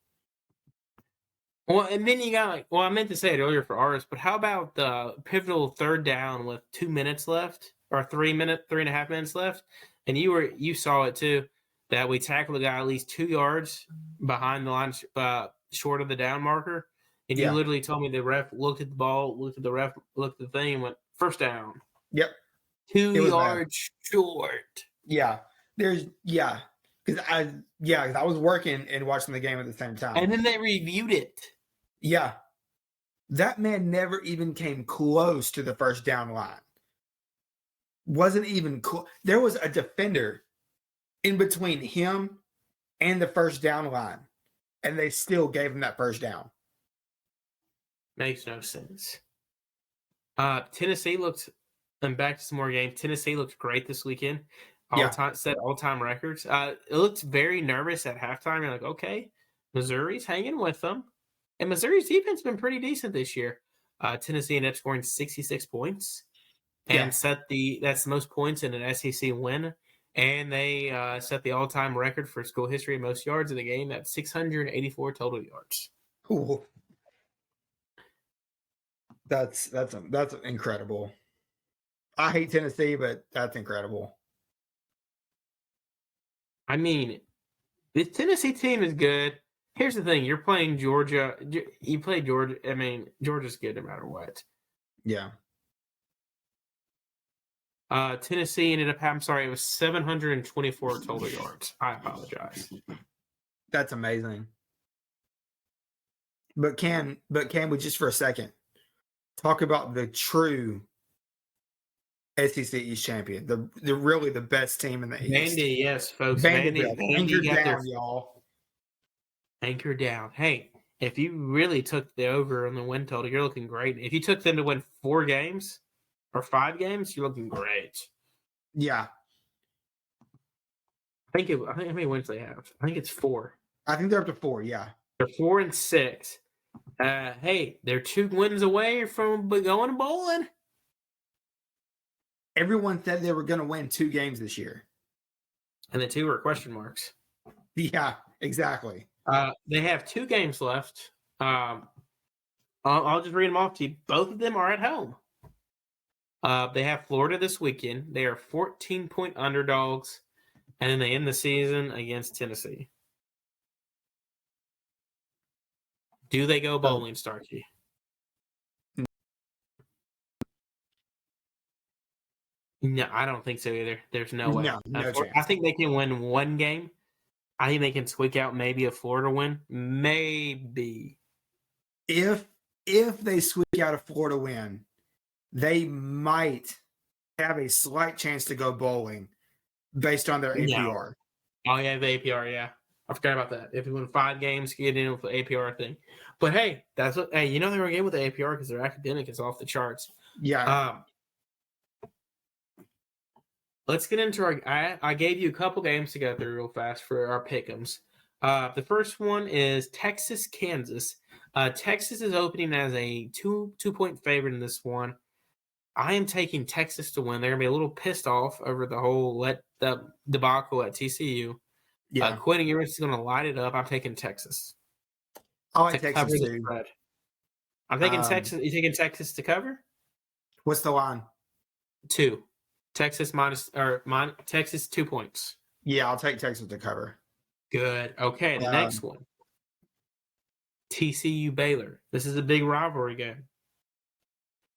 Well, and then you got I meant to say it earlier for ours, but how about the pivotal third down with 2 minutes left or 3.5 minutes left? And you saw it too, that we tackled the guy at least 2 yards behind the line, short of the down marker, and you literally told me the ref looked at the ball, looked at the thing, and went first down. Yep, 2 yards short. Yeah, because I was working and watching the game at the same time, and then they reviewed it. Yeah, that man never even came close to the first down line. Wasn't even close. There was a defender in between him and the first down line. And they still gave him that first down. Makes no sense. Tennessee looked, and back to some more games. Tennessee looked great this weekend. Set all-time records. It looked very nervous at halftime. You're like, okay, Missouri's hanging with them. And Missouri's defense has been pretty decent this year. Tennessee ended up scoring 66 points and Yeah. that's the most points in an SEC win. And they set the all-time record for school history of most yards in the game at 684 total yards. Ooh. That's incredible. I hate Tennessee, but that's incredible. I mean, this Tennessee team is good. Here's the thing: you're playing Georgia. You play Georgia. I mean, Georgia's good no matter what. Yeah. Tennessee ended up. I'm sorry, it was 724 total yards. I apologize. That's amazing. But can we just for a second talk about the true SEC East champion, the really the best team in the East? Vandy, yes, folks. Vanderbilt, anchor down, y'all. Anchor down. Hey, if you really took the over on the win total, you're looking great. If you took them to win 4 games or 5 games, you're looking great. Yeah. I think how many wins they have? I think it's 4. I think they're up to 4. Yeah. They're 4-6. Hey, they're 2 wins away from going bowling. Everyone said they were going to win 2 games this year, and the 2 were question marks. Yeah, exactly. They have 2 games left. I'll just read them off to you. Both of them are at home. They have Florida this weekend. They are 14-point underdogs, and then they end the season against Tennessee. Do they go bowling, Starkey? No, I don't think so either. There's no way. No chance. I think they can win 1 game. I think they can squeak out maybe a Florida win. Maybe. If they squeak out a Florida win, they might have a slight chance to go bowling based on their APR. Oh, yeah, the APR, yeah. I forgot about that. If you win 5 games, get in with the APR thing. But hey, that's what. Hey, you know they were getting with the APR because their academic is off the charts. Yeah. Let's get into our. I gave you a couple games to go through real fast for our pick'ems. The first one is Texas, Kansas. Texas is opening as a 2-point favorite in this one. I am taking Texas to win. They're gonna be a little pissed off over the whole the debacle at TCU. Yeah. Quentin Ewers is gonna light it up. I'm taking Texas. I like Texas too. I'm taking Texas. You taking Texas to cover? What's the line? 2. Texas Texas 2 points. Yeah, I'll take Texas to cover. Good. Okay, the next one. TCU Baylor. This is a big rivalry game.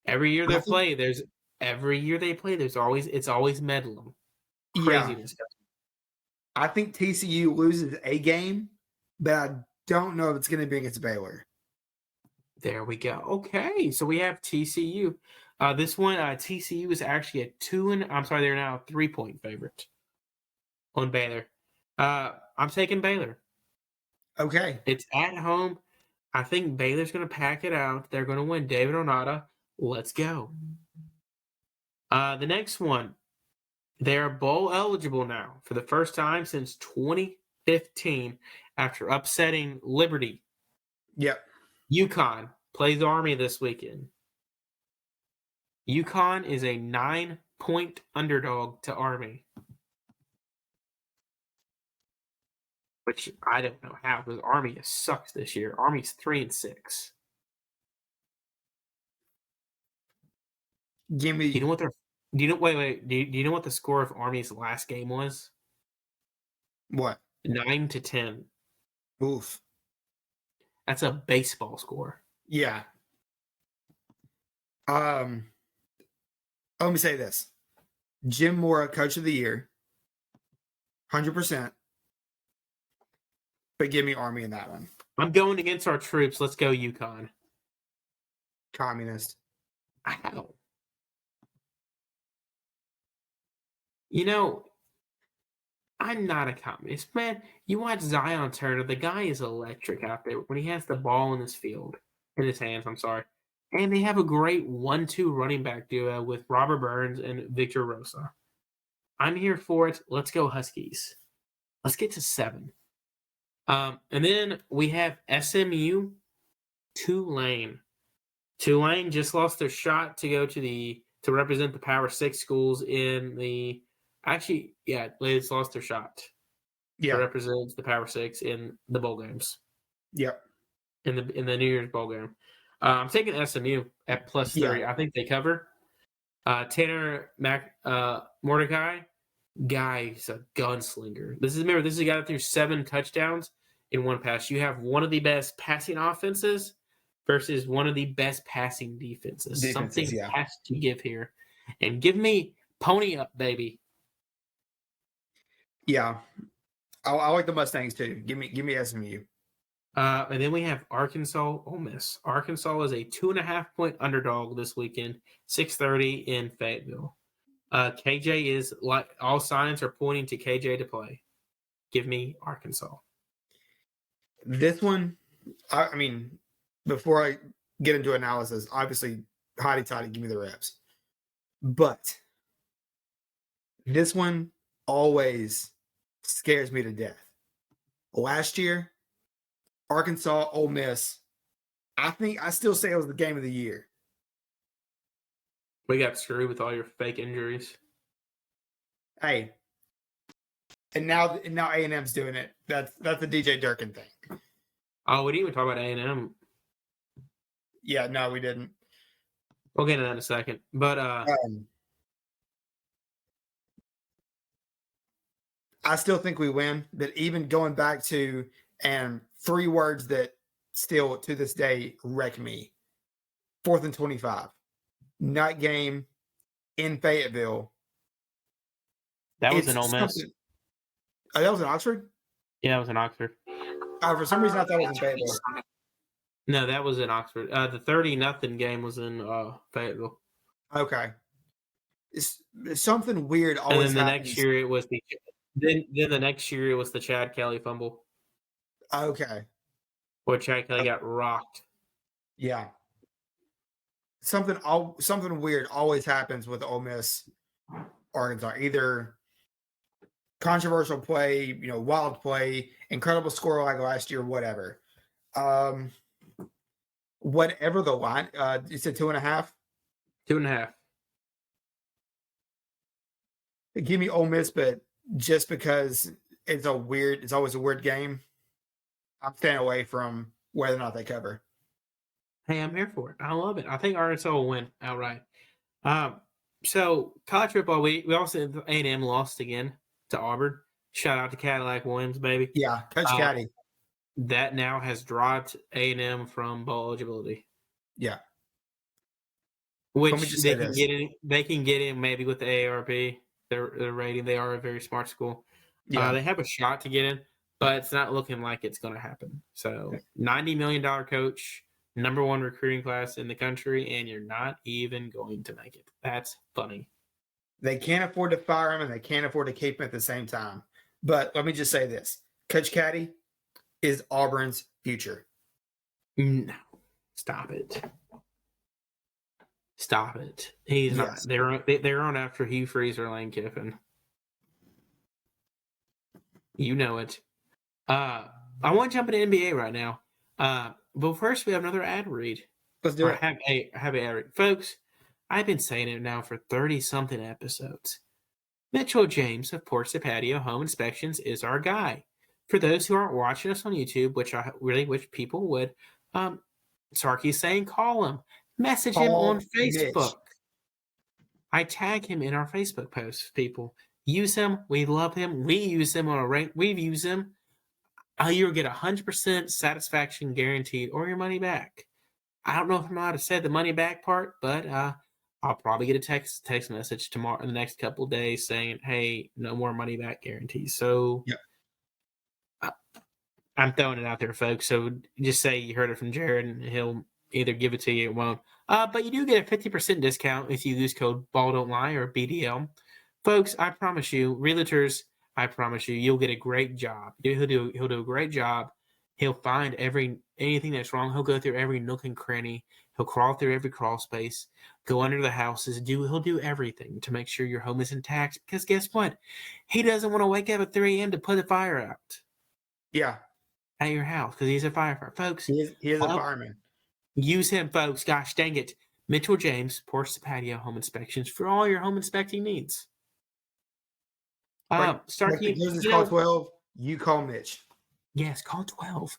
Every year they play, there's always meddling. Craziness. Yeah. I think TCU loses a game, but I don't know if it's going to be against Baylor. There we go. Okay, so we have TCU. This one, TCU is actually they're now a 3-point favorite on Baylor. I'm taking Baylor. Okay. It's at home. I think Baylor's going to pack it out. They're going to win. David Onata, let's go. The next one, they're bowl eligible now for the first time since 2015 after upsetting Liberty. Yep. UConn plays Army this weekend. UConn is a 9-point underdog to Army. Which I don't know how, because Army sucks this year. Army's 3-6. Give me. Do you know what their? Do you know? Wait. Do you know what the score of Army's last game was? What? 9-10. Oof. That's a baseball score. Yeah. Let me say this: Jim Mora, Coach of the Year, 100%. But give me Army in that one. I'm going against our troops. Let's go UConn. Communist. How? You know, I'm not a communist, man. You watch Zion Turner. The guy is electric out there when he has the ball in his hands. I'm sorry. And they have a great 1-2 running back duo with Robert Burns and Victor Rosa. I'm here for it. Let's go Huskies. Let's get to 7. And then we have SMU Tulane. Tulane just lost their shot to go to represent the Power 6 schools in the they just lost their shot to Yeah. represent the Power 6 in the bowl games. Yep. In the New Year's bowl game. I'm taking SMU at +3. Yeah. I think they cover. Tanner Mordecai, guy's a gunslinger. This is a guy that threw 7 touchdowns in one pass. You have one of the best passing offenses versus one of the best passing defenses. Something has to give here. And give me pony up, baby. Yeah. I like the Mustangs too. Give me SMU. And then we have Arkansas Ole Miss. Arkansas is a 2.5-point underdog this weekend, 6:30 in Fayetteville. KJ is like all signs are pointing to KJ to play. Give me Arkansas. This one, I mean, before I get into analysis, obviously, hotty toddy, give me the reps. But this one always scares me to death. Last year, Arkansas, Ole Miss, I still say it was the game of the year. We got screwed with all your fake injuries. Hey, and now A&M's doing it. That's the DJ Durkin thing. Oh, we didn't even talk about A&M. Yeah, no, we didn't. We'll get into that in a second. But I still think we win. But even going back to and 3 words that still to this day wreck me: 4th and 25, night game in Fayetteville. That was in Ole Miss. Oh, that was in Oxford? Yeah, it was in Oxford. For some reason, I thought it was in Fayetteville. No, that was in Oxford. The 30-0 game was in Fayetteville. Okay. It's something weird always and then the happens. next year it was the next year it was the Chad Kelly fumble. Okay. Where Chad Kelly got rocked. Yeah. Something weird always happens with Ole Miss, Arkansas. Either controversial play, wild play, incredible score like last year, whatever. Whatever the line, you said 2.5? 2.5. Give me Ole Miss, but just because it's always a weird game, I'm staying away from whether or not they cover. Hey, I'm here for it. I love it. I think Arkansas will win outright. So college football, we also A&M lost again to Auburn. Shout out to Cadillac Williams, baby. Yeah, Coach Caddy. That now has dropped A&M from bowl eligibility. Yeah. Which they can get in maybe with the AARP, their rating. They are a very smart school. Yeah. They have a shot to get in, but it's not looking like it's going to happen. So $90 million coach, number 1 recruiting class in the country, and you're not even going to make it. That's funny. They can't afford to fire him, and they can't afford to keep him at the same time. But let me just say this. Coach Caddy is Auburn's future. No. Stop it. Stop it. He's not. They're on after Hugh Freeze or Lane Kiffin. You know it. I want to jump into NBA right now. But first, we have another ad read. Let's do it. Have an ad read. Folks, I've been saying it now for 30-something episodes. Mitchell James of Porch to Patio Home Inspections is our guy. For those who aren't watching us on YouTube, which I really wish people would, Sarky's saying call him. Message him on Facebook. Mitch. I tag him in our Facebook posts, people. Use him. We love him. We use him on a rate. We use him. You'll get 100% satisfaction guaranteed or your money back. I don't know if I'm allowed to say the money back part, but I'll probably get a text message tomorrow in the next couple of days saying, hey, no more money back guarantees. So I'm throwing it out there, folks. So just say you heard it from Jared and he'll either give it to you or won't. But you do get a 50% discount if you use code BALLDON'TLIE or BDL. Folks, I promise you, realtors, I promise you, you'll get a great job. He'll do a great job. He'll find anything that's wrong. He'll go through every nook and cranny. He'll crawl through every crawl space, go under the houses. He'll do everything to make sure your home is intact. Because guess what? He doesn't want to wake up at 3 a.m. to put the fire out. Yeah. at your house because he's a firefighter, folks. He is a Help. fireman. Use him, folks. Gosh dang it. Mitchell James, Porch to Patio Home Inspections for all your home inspecting needs. Like the Grizzlies call 12, you call Mitch. Yes, call 12.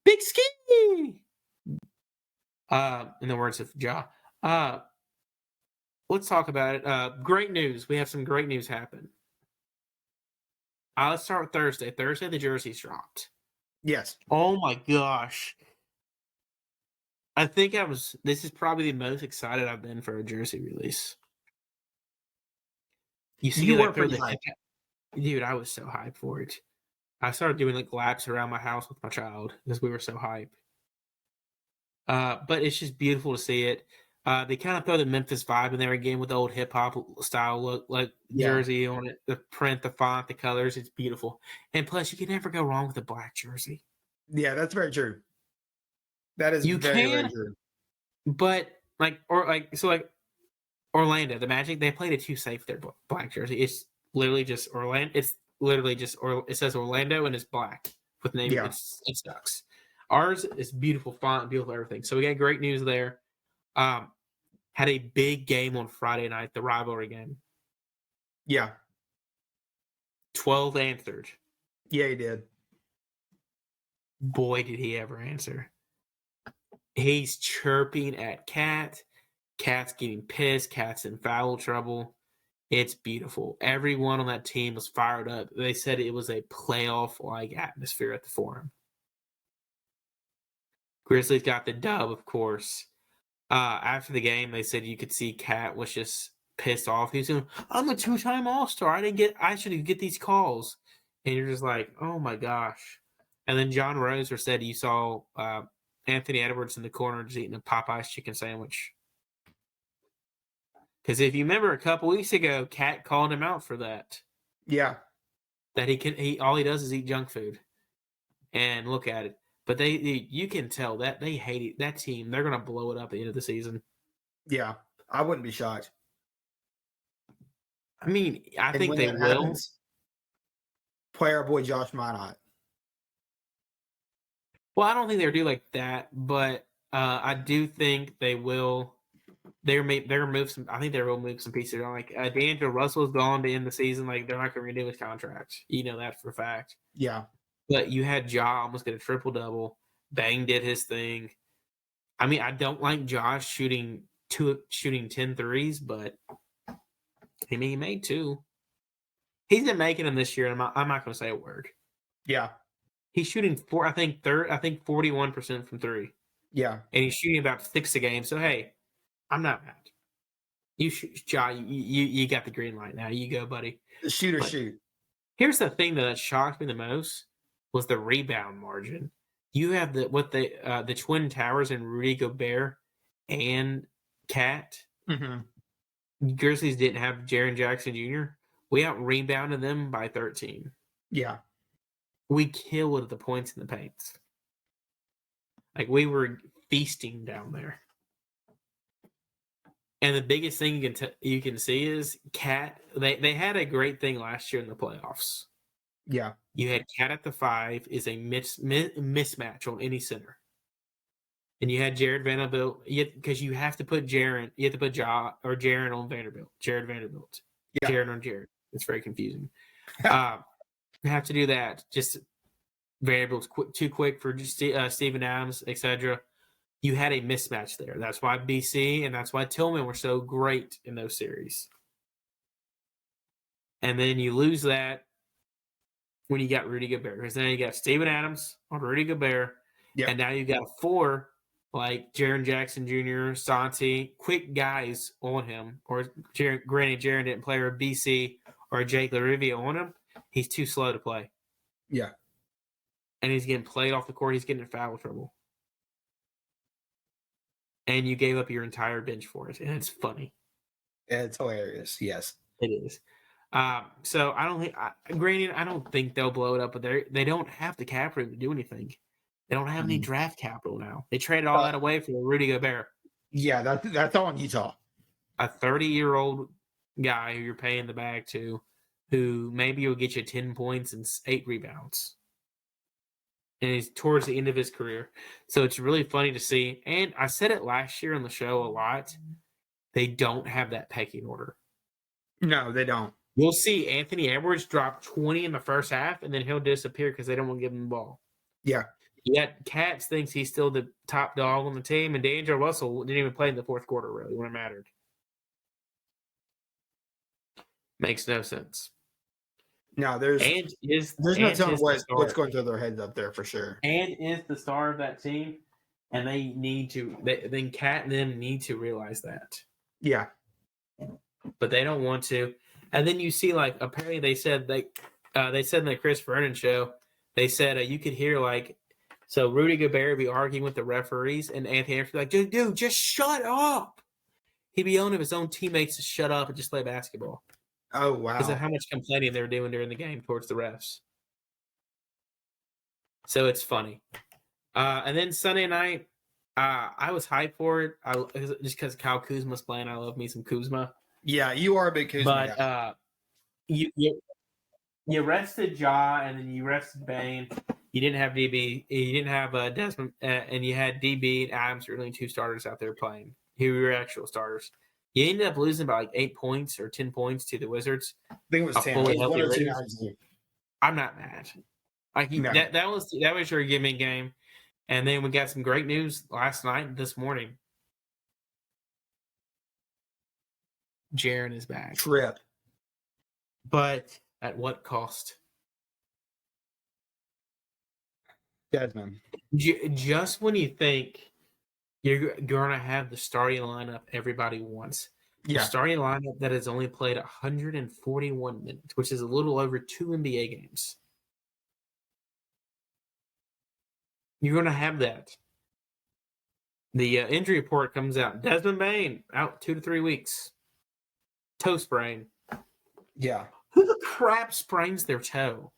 Big ski. In the words of Ja. Let's talk about it. Great news. We have some great news happen. Let's start with Thursday. Thursday, the jerseys dropped. Yes. Oh my gosh. I think this is probably the most excited I've been for a jersey release. You were pretty hyped. Dude, I was so hyped for it. I started doing like laps around my house with my child because we were so hyped. But it's just beautiful to see it. They kind of throw the Memphis vibe in there again with the old hip hop style look, like jersey on it, the print, the font, the colors. It's beautiful, and plus you can never go wrong with a black jersey. Yeah, that's very true. That is very true. But Orlando, the Magic, they played it too safe. Their black jersey. It's literally just Orlando. It's literally just it says Orlando and it's black with name. Yeah. It sucks. Ours is beautiful font, beautiful everything. So we got great news there. Had a big game on Friday night, the rivalry game. Yeah. 12 answered. Yeah, he did. Boy, did he ever answer. He's chirping at Cat. Cat's getting pissed. Cat's in foul trouble. It's beautiful. Everyone on that team was fired up. They said it was a playoff-like atmosphere at the Forum. Grizzlies got the dub, of course. After the game, they said you could see Cat was just pissed off. He's going, I'm a 2-time All-Star. I should get these calls. And you're just like, oh my gosh. And then John Roser said you saw Anthony Edwards in the corner just eating a Popeye's chicken sandwich. Because if you remember a couple weeks ago, Cat called him out for that. Yeah. That all he does is eat junk food. And look at it. But you can tell that they hate it. That team, they're going to blow it up at the end of the season. Yeah, I wouldn't be shocked. I mean, I think they will. Play our boy Josh Minot. Well, I don't think they'll do like that, but I do think they will. They're move some. I think they will move some pieces. Like D'Angelo Russell's gone to end the season. Like they're not going to renew his contract. You know that for a fact. Yeah. But you had Ja almost get a triple-double. Bane did his thing. I mean, I don't like Josh shooting 10 threes, but I mean, he made 2. He's been making them this year, and I'm not going to say a word. Yeah. He's shooting 41% from 3. Yeah. And he's shooting about 6 a game. So, hey, I'm not mad. You got the green light now. You go, buddy. The shooter shoot. Here's the thing that shocked me the most was the rebound margin. You have the Twin Towers and Rudy Gobert and Cat. Mm-hmm. Grizzlies didn't have Jaren Jackson Jr. We out rebounded them by 13. Yeah. We killed the points in the paint. Like we were feasting down there. And the biggest thing you can see is Cat. They had a great thing last year in the playoffs. Yeah. You had Cat at the 5 is a mismatch on any center. And you had Jared Vanderbilt because you have to put Jaren. You have to put Jaren on Vanderbilt. Jared Vanderbilt. Yeah. Jaren on Jared. It's very confusing. You have to do that. Just Vanderbilt's too quick for Steven Adams, etc. You had a mismatch there. That's why BC and that's why Tillman were so great in those series. And then you lose that when you got Rudy Gobert. Because then you got Steven Adams on Rudy Gobert. Yep. And now you got 4 like Jaren Jackson Jr., Santi, quick guys on him. Or granted, Jaren didn't play, or BC or Jake LaRivia on him. He's too slow to play. Yeah. And he's getting played off the court. He's getting in foul trouble. And you gave up your entire bench for it. And it's funny. It's hilarious. Yes. It is. So I don't think, granted, I don't think they'll blow it up, but they don't have the cap room to do anything. They don't have any draft capital now. They traded all that away for Rudy Gobert. Yeah, that's all in Utah. A 30-year-old guy who you're paying the bag to, who maybe will get you 10 points and 8 rebounds. and he's towards the end of his career. So it's really funny to see. And I said it last year on the show a lot. They don't have that pecking order. No, they don't. You'll see Anthony Edwards drop 20 in the first half, and then he'll disappear because they don't want to give him the ball. Yeah. Yet Katz thinks he's still the top dog on the team, and D'Angelo Russell didn't even play in the fourth quarter, really, when it mattered. Makes no sense. No, there's no telling what's going through their heads up there for sure. And is the star of that team, and they need to. Then Kat and them need to realize that. Yeah, but they don't want to. And then you see, like, apparently they said in the Chris Vernon show, they said you could hear so Rudy Gobert would be arguing with the referees, and Anthony Edwards would be like, dude, just shut up. He'd be yelling at his own teammates to shut up and just play basketball. Oh, wow. Because of how much complaining they were doing during the game towards the refs. So it's funny. And then Sunday night, I was hyped for it. Just because Kyle Kuzma's playing. I love me some Kuzma. Yeah, you are a big Kuzma guy. You rested Ja, and then you rested Bane. You didn't have DB. You didn't have Desmond, and you had DB and Adams, were only two starters out there playing. Who were actual starters. You ended up losing by 8 points or 10 points to the Wizards. I think it was 10. It was 1 or 2. I'm not mad. That was your gimme game. And then we got some great news last night, this morning. Jaren is back. Trip. But at what cost? Desmond. Just when you think you're going to have the starting lineup everybody wants. Yeah. The starting lineup that has only played 141 minutes, which is a little over 2 NBA games. You're going to have that. The injury report comes out. Desmond Bane, out 2 to 3 weeks. Toe sprain. Yeah. Who the crap sprains their toe?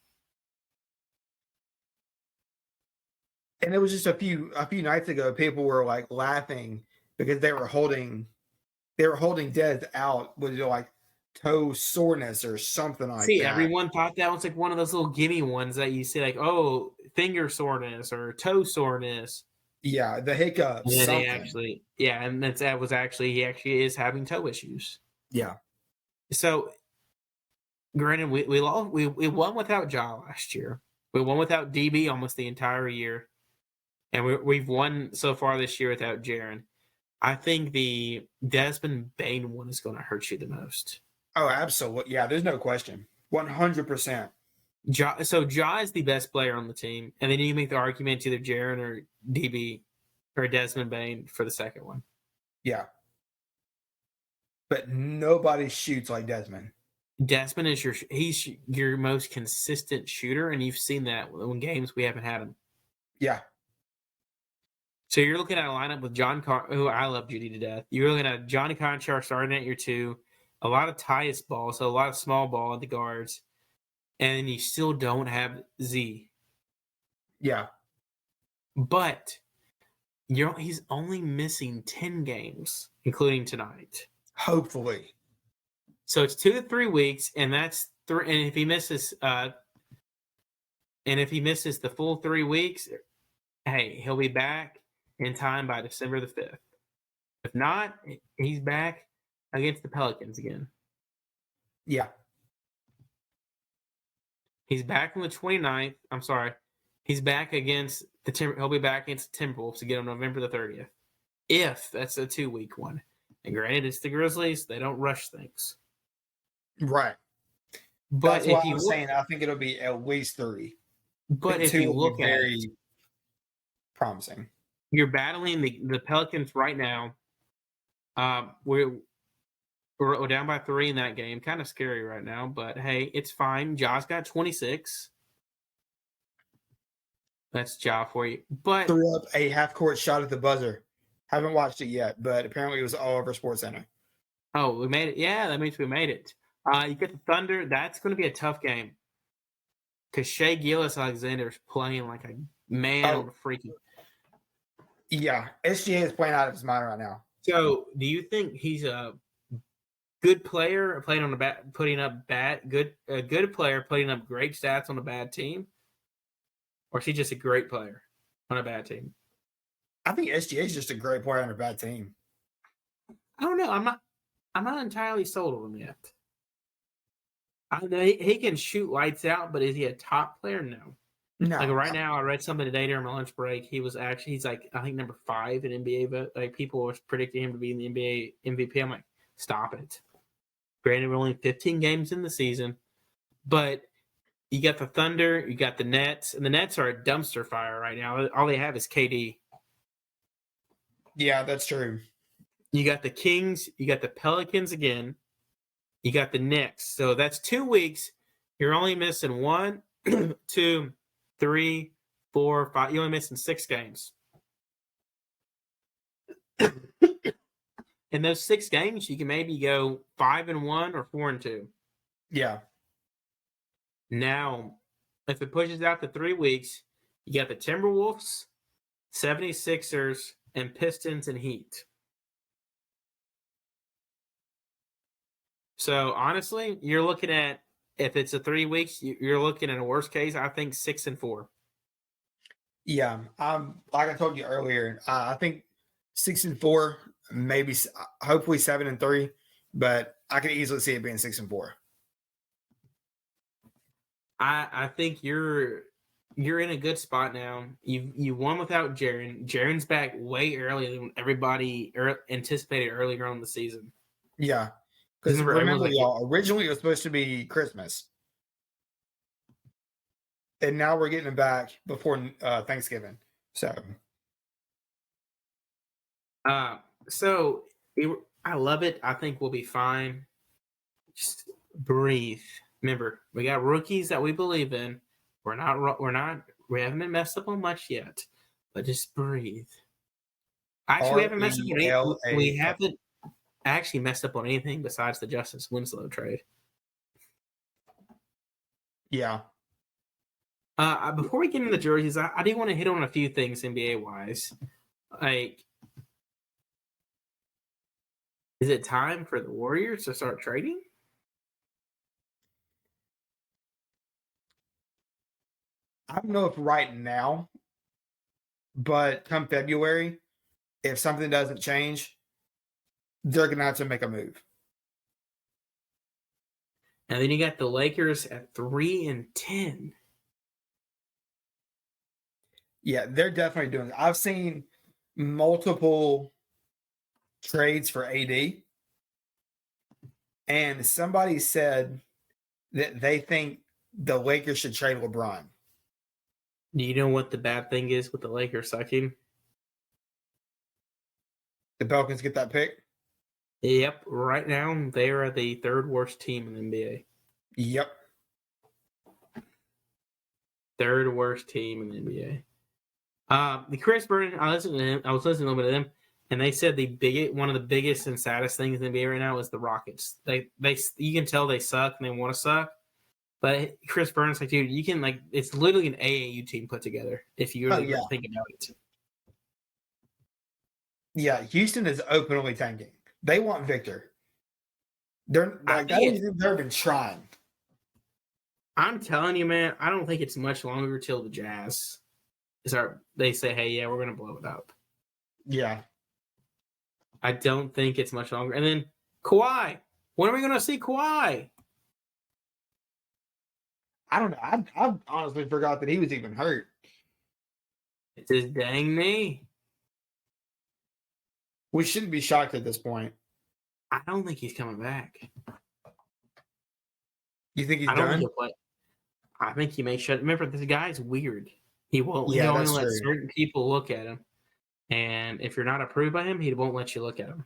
And it was just a few nights ago, people were like laughing because they were holding Des out with toe soreness or something like that. See, everyone thought that was like one of those little gimme ones that you see, like, oh, finger soreness or toe soreness. Yeah, the hiccups. And he actually is having toe issues. Yeah. So, granted, we won without Ja last year. We won without DB almost the entire year. And we've won so far this year without Jaren. I think the Desmond Bane one is going to hurt you the most. Oh, absolutely. Yeah, there's no question. 100%. So Ja is the best player on the team. And then you make the argument to either Jaren or DB or Desmond Bane for the second one. Yeah. But nobody shoots like Desmond. Desmond is he's your most consistent shooter, and you've seen that in games we haven't had him. Yeah. So you're looking at a lineup with who I love Judy to death. You're looking at Johnny Conchar starting at your 2, a lot of Tyus ball, so a lot of small ball at the guards, and you still don't have Z. Yeah. But he's only missing 10 games, including tonight. Hopefully. So it's 2 to 3 weeks, and that's 3. And if he misses the full 3 weeks, hey, he'll be back in time by December the 5th. If not, he's back against the Pelicans again. Yeah. He's back on the 29th. I'm sorry. He's back against he'll be back against the Timberwolves again on November the 30th. If that's a 2-week one. And granted, it's the Grizzlies. They don't rush things. Right. But that's what I'm saying. I think it'll be at least 3. But if you look at very promising. You're battling the Pelicans right now. We're down by 3 in that game. Kind of scary right now, but hey, it's fine. Ja's got 26. That's Ja for you. But threw up a half-court shot at the buzzer. Haven't watched it yet, but apparently it was all over SportsCenter. Oh, we made it. Yeah, that means we made it. You get the Thunder. That's going to be a tough game because Shai Gilgeous-Alexander is playing like a man on a freaking. Yeah, SGA is playing out of his mind right now. So, do you think he's a good player, playing on putting up good player, putting up great stats on a bad team, or is he just a great player on a bad team? I think SGA is just a great player on a bad team. I don't know. I'm not entirely sold on him yet. I know he can shoot lights out, but is he a top player? No. No, Like right now, I read something today during my lunch break. He's like I think number 5 in NBA vote. Like people were predicting him to be in the NBA MVP. I'm like, stop it. Granted, we're only 15 games in the season, but you got the Thunder, you got the Nets, and the Nets are a dumpster fire right now. All they have is KD. Yeah, that's true. You got the Kings, you got the Pelicans again, you got the Knicks. So that's 2 weeks. You're only missing 1, 2, 3, 4, 5. You're only missing 6 games. In those 6 games, you can maybe go 5-1 or 4-2. Yeah. Now, if it pushes out to 3 weeks, you got the Timberwolves, 76ers, and Pistons and Heat. So honestly, you're looking at, if it's a 3 weeks, you're looking at a worst case, I think 6-4. Yeah. Like I told you earlier, I think 6-4, maybe hopefully 7-3, but I could easily see it being 6-4. I think you're in a good spot now. You won without Jaren. Jaren's back way earlier than everybody anticipated earlier on in the season. Yeah. Because remember, y'all, originally it was supposed to be Christmas. And now we're getting him back before Thanksgiving. So I love it. I think we'll be fine. Just breathe. Remember, we got rookies that we believe in. We haven't been messed up on much yet, but just breathe. Actually, we haven't messed up on anything. We haven't actually messed up on anything besides the Justice Winslow trade. Yeah. Before we get into the jerseys, I do want to hit on a few things NBA wise. Like, is it time for the Warriors to start trading? I don't know if right now, but come February, if something doesn't change, they're going to have to make a move. And then you got the Lakers at 3-10. Yeah, they're definitely doing it. I've seen multiple trades for AD, and somebody said that they think the Lakers should trade LeBron. Do you know what the bad thing is with the Lakers sucking? The Pelicans get that pick? Yep, right now they are the 3rd worst team in the NBA. Yep. 3rd worst team in the NBA. The Chris Vernon, I was listening a little bit to them, and they said one of the biggest and saddest things in the NBA right now is the Rockets. They you can tell they suck and they want to suck, but Chris Vernon's like, dude, you can it's literally an AAU team put together if you really think about it. Yeah, Houston is openly tanking. They want Victor. They've been trying. I'm telling you, man, I don't think it's much longer till the Jazz they say, hey, yeah, we're going to blow it up. Yeah. I don't think it's much longer. And then Kawhi. When are we going to see Kawhi? I don't know. I honestly forgot that he was even hurt. It's his dang knee. We shouldn't be shocked at this point. I don't think he's coming back. You think he's done? I think he may shut. Remember, this guy's weird. He won't. Yeah, he only let certain people look at him, and if you're not approved by him, he won't let you look at him.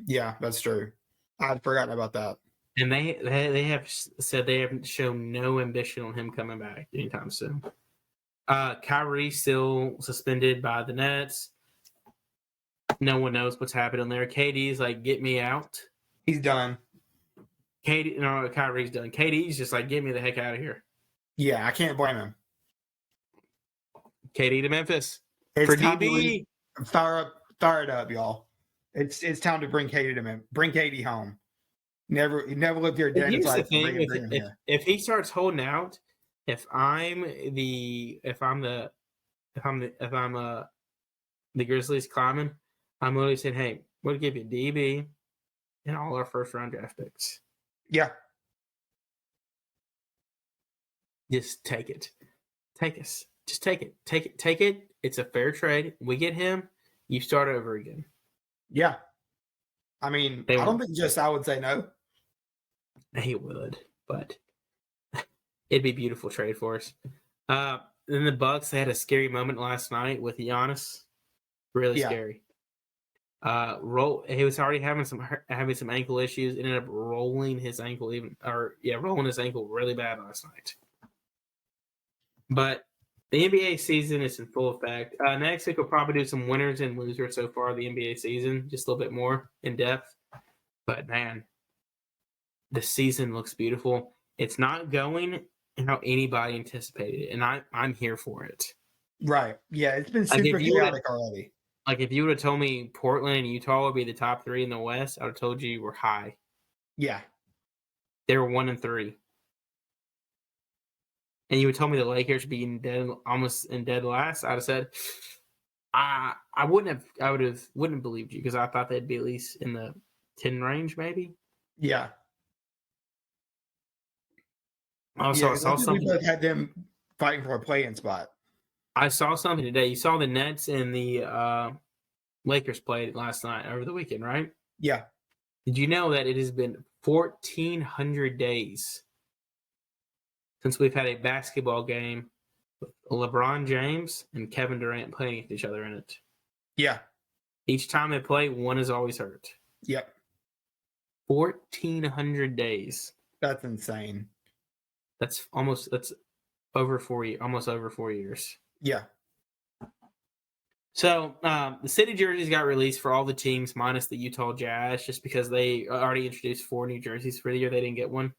Yeah, that's true. I'd forgotten about that. And they have said they haven't shown no ambition on him coming back anytime soon. Kyrie still suspended by the Nets. No one knows what's happening there. KD's like, get me out. He's done. Kyrie's done. KD's just like, get me the heck out of here. Yeah, I can't blame him. KD to Memphis. It's for DB. Fire it up, y'all. It's time to bring KD home. Never lived here a day in his life. If he starts holding out, if I'm the Grizzlies climbing, I'm literally saying, hey, we'll give you DB and all our first round draft picks. Yeah. Just take it. Take us. Just take it. Take it. Take it. It's a fair trade. We get him. You start over again. Yeah. I mean, They I don't won't. think just I would say no. He would, but it'd be a beautiful trade for us. Then the Bucks, they had a scary moment last night with Giannis. Really Yeah. scary. He was already having some ankle issues. Ended up rolling his ankle rolling his ankle really bad last night. But the NBA season is in full effect. Next week we'll probably do some winners and losers so far of the NBA season, just a little bit more in depth. But man, the season looks beautiful. It's not going how anybody anticipated it, and I'm here for it. Right. Yeah. It's been Like super chaotic already. Like if you would have told me Portland and Utah would be the top 3 in the West, I would have told you were high. Yeah. They were 1 and 3. And you would tell me the Lakers being almost in dead last, I'd have said I wouldn't have believed you because I thought they'd be at least in the 10 range, maybe. Yeah. Also, Yeah. I saw We something. both had them fighting for a play-in spot. I saw something today. You saw the Nets and the Lakers played last night over the weekend, right? Yeah. Did you know that it has been 1,400 days since we've had a basketball game with LeBron James and Kevin Durant playing against each other in it? Yeah. Each time they play, one is always hurt. Yep. 1,400 days. That's insane. That's almost over 4 years. Almost over 4 years. Yeah. So the city jerseys got released for all the teams minus the Utah Jazz, just because they already introduced 4 new jerseys for the year. They didn't get one,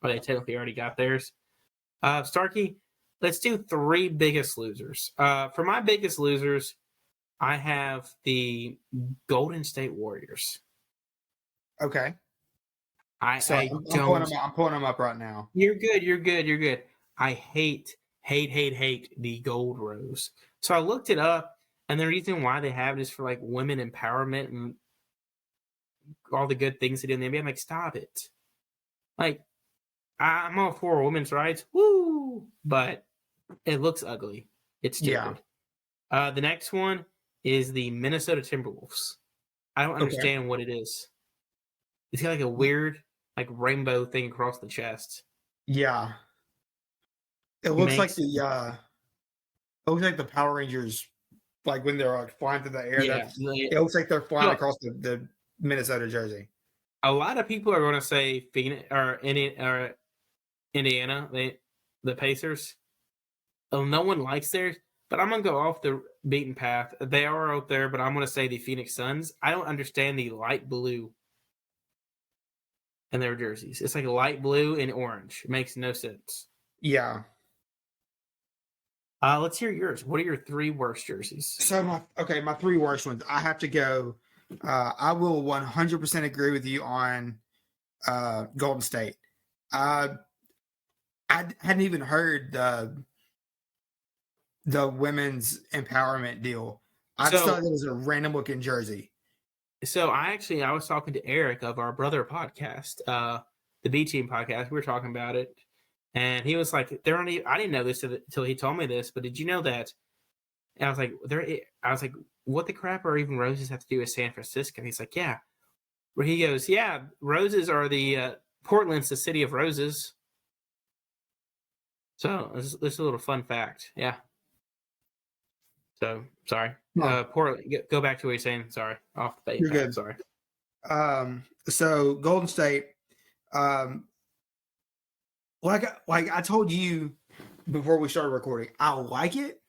or they technically already got theirs. Starkey, let's do 3 biggest losers. For my biggest losers, I have the Golden State Warriors. Okay. I'm pulling them up right now. You're good. I hate the Gold Rose. So I looked it up, and the reason why they have it is for like women empowerment and all the good things they do in the NBA. I'm like, stop it. Like, I'm all for women's rights, woo, but it looks ugly. It's stupid. Yeah. The next one is the Minnesota Timberwolves. I don't understand what it is. It's got like a weird, like rainbow thing across the chest. Yeah. It looks like the Power Rangers, like when they're like flying through the air. Yeah. It looks like they're flying across the Minnesota jersey. A lot of people are going to say Phoenix or Indiana, the Pacers. No one likes theirs, but I'm going to go off the beaten path. They are out there, but I'm going to say the Phoenix Suns. I don't understand the light blue in their jerseys. It's like light blue and orange. It makes no sense. Yeah. Let's hear yours. What are your 3 worst jerseys? So my 3 worst ones. I have to go. I will 100% agree with you on Golden State. I hadn't even heard the women's empowerment deal. I just thought it was a random looking jersey. So I was talking to Eric of our brother podcast, the B Team podcast. We were talking about it, and he was like, I didn't know this until he told me this, but did you know that? And I was like, what the crap are even roses have to do with San Francisco? He's like, yeah. Where he goes, yeah, roses are the Portland's the city of roses. So this is a little fun fact. Yeah. So sorry. Portland. Go back to what you're saying. Sorry. Off the base. You're good. Sorry. So Golden State, like I told you before we started recording, I like it,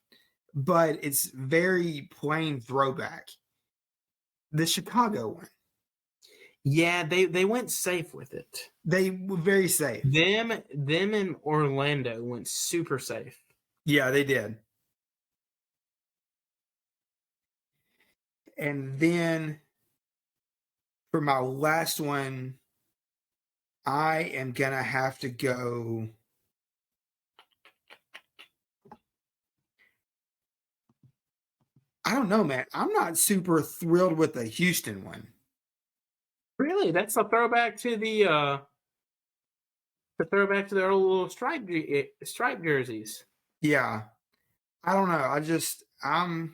but it's very plain throwback. The Chicago one. Yeah, they went safe with it. They were very safe. Them in Orlando went super safe. Yeah, they did. And then for my last one, I am gonna have to go. I don't know, man. I'm not super thrilled with the Houston one. Really, that's a throwback to their old little stripe jerseys. Yeah, I don't know. I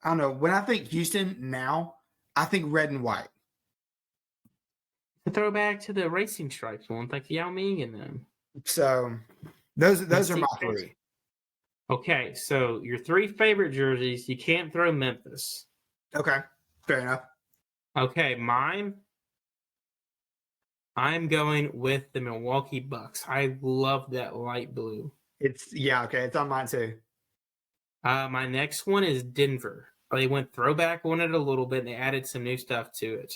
don't know. When I think Houston now, I think red and white. A throwback to the racing stripes ones, like Yao Ming and them. So those are my See, three. okay, so your three favorite jerseys, you can't throw Memphis. Okay, fair enough. Okay, mine, I'm going with the Milwaukee Bucks. I love that light blue. Okay. It's on mine too. My next one is Denver. They went throwback on it a little bit and they added some new stuff to it.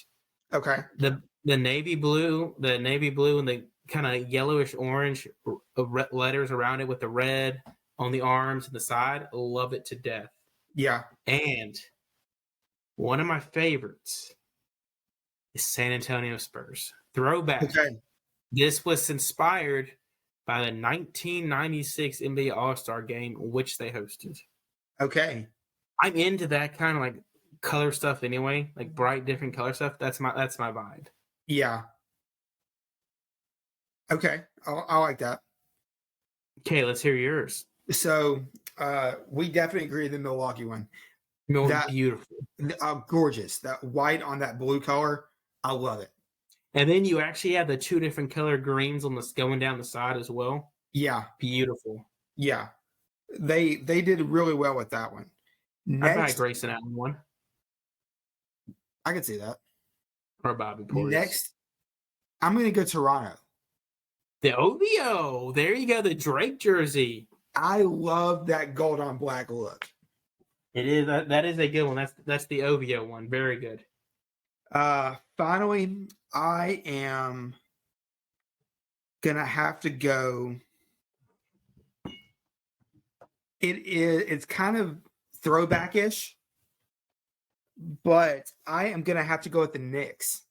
Okay. The navy blue and the kind of yellowish orange letters around it with the red on the arms and the side. Love it to death. Yeah. And one of my favorites is San Antonio Spurs. Throwback. Okay. This was inspired by the 1996 NBA All-Star game, which they hosted. Okay. I'm into that kind of like color stuff anyway, like bright, different color stuff. That's my vibe. Yeah. Okay. I like that. Okay, let's hear yours. So we definitely agree with the Milwaukee one. That Beautiful. Gorgeous. That white on that blue color. I love it. And then you actually have the two different color greens on this going down the side as well. Yeah. Beautiful. Yeah. They did really well with that one. I thought Next, Grayson Allen one. I could see that. Or Bobby Portis. Next, I'm going to go Toronto. The OVO. There you go. The Drake jersey. I love that gold on black look. It is. That is a good one. That's the OVO one. Very good. Finally, I am going to have to go. It's kind of throwback-ish, but I am going to have to go with the Knicks.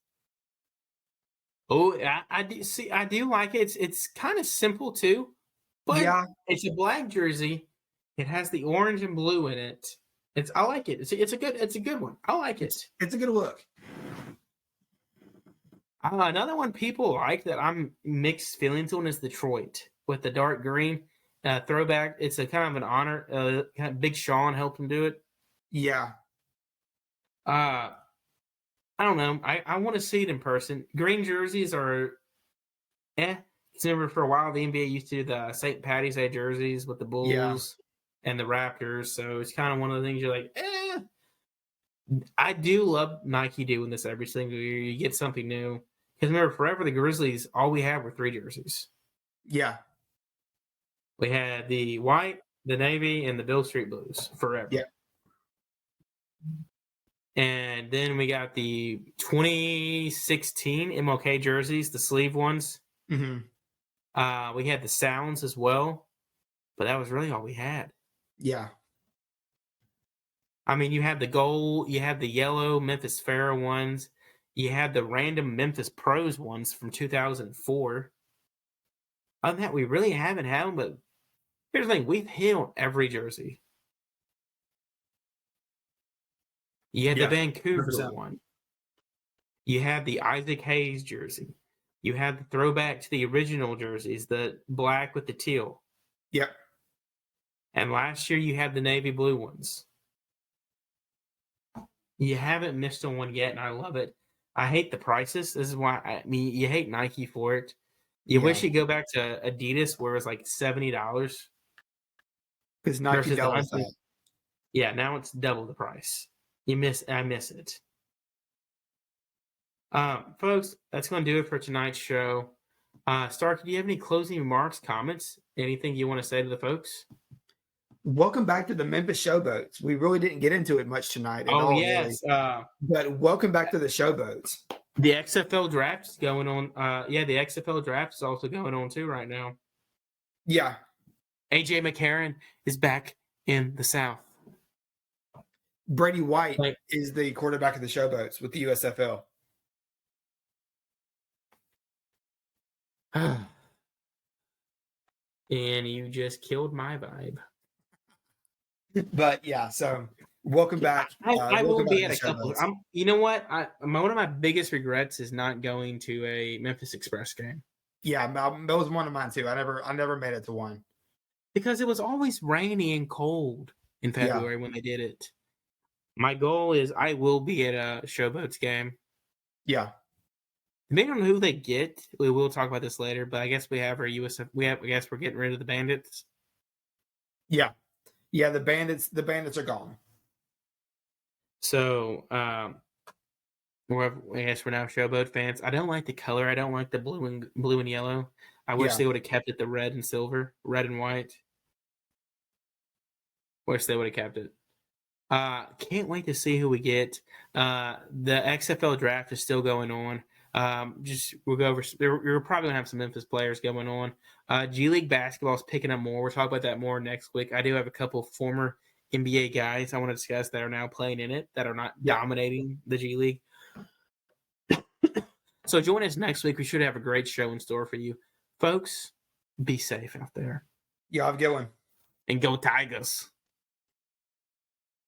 Oh, I do see. I do like it. It's kind of simple too, but Yeah. It's a black jersey. It has the orange and blue in it. I like it. It's a good one. I like it. It's a good look. Another one people like that I'm mixed feelings on is Detroit with the dark green throwback. It's a kind of an honor. Kind of Big Sean helped him do it. Yeah. I don't know. I want to see it in person. Green jerseys are, It's remember for a while the NBA used to do the St. Patty's Day jerseys with the Bulls and the Raptors. So it's kind of one of the things you're like, I do love Nike doing this every single year. You get something new. Because remember, forever the Grizzlies, all we had were 3 jerseys. Yeah. We had the white, the navy, and the Bill Street Blues forever. Yeah. And then we got the 2016 MLK jerseys, the sleeve ones. Mm-hmm. We had the Sounds as well, but that was really all we had. Yeah. I mean, you have the gold, you have the yellow Memphis Pharaoh ones, you had the random Memphis Pros ones from 2004. Other than that, we really haven't had them, but here's the thing, we've hit on every jersey. You had the Vancouver 100%. one. You have the Isaac Hayes jersey. You have the throwback to the original jerseys, the black with the teal. Yep. And last year you had the navy blue ones. You haven't missed on one yet, and I love it. I hate the prices. This is why you hate Nike for it. You wish you go back to Adidas where it was like $70. Because Nike doubles that. Yeah, now it's double the price. I miss it. Folks, that's going to do it for tonight's show. Stark, do you have any closing remarks, comments, anything you want to say to the folks? Welcome back to the Memphis Showboats. We really didn't get into it much tonight at all. Yes. Really. But welcome back to the Showboats. The XFL draft is going on. The XFL draft is also going on too right now. Yeah. AJ McCarron is back in the South. Brady White is the quarterback of the Showboats with the USFL. And you just killed my vibe. But yeah, so welcome back. I will Welcome back be to at the a show, couple. Buzz. You know what? One of my biggest regrets is not going to a Memphis Express game Yeah, that was one of mine too. I never made it to one. because it was always rainy and cold in Yeah, February when they did it. My goal is I will be at a Showboats game. yeah, Depending on who they get, we will talk about this later. But I guess we have our USF. I guess we're getting rid of the Bandits. yeah, yeah. The bandits are gone. So I guess we're now Showboat fans. I don't like the color. I don't like the blue and yellow. I wish Yeah, they would have kept it the red and silver, red and white. Wish they would have kept it. Can't wait to see who we get. The XFL draft is still going on. We'll go over. We're probably gonna have some Memphis players going on. G League basketball is picking up more. We'll talk about that more next week. I do have a couple former NBA guys I want to discuss that are now playing in it that are not yeah, dominating the G League. So join us next week. We should have a great show in store for you, folks. Be safe out there yeah. I've got one. and go Tigers.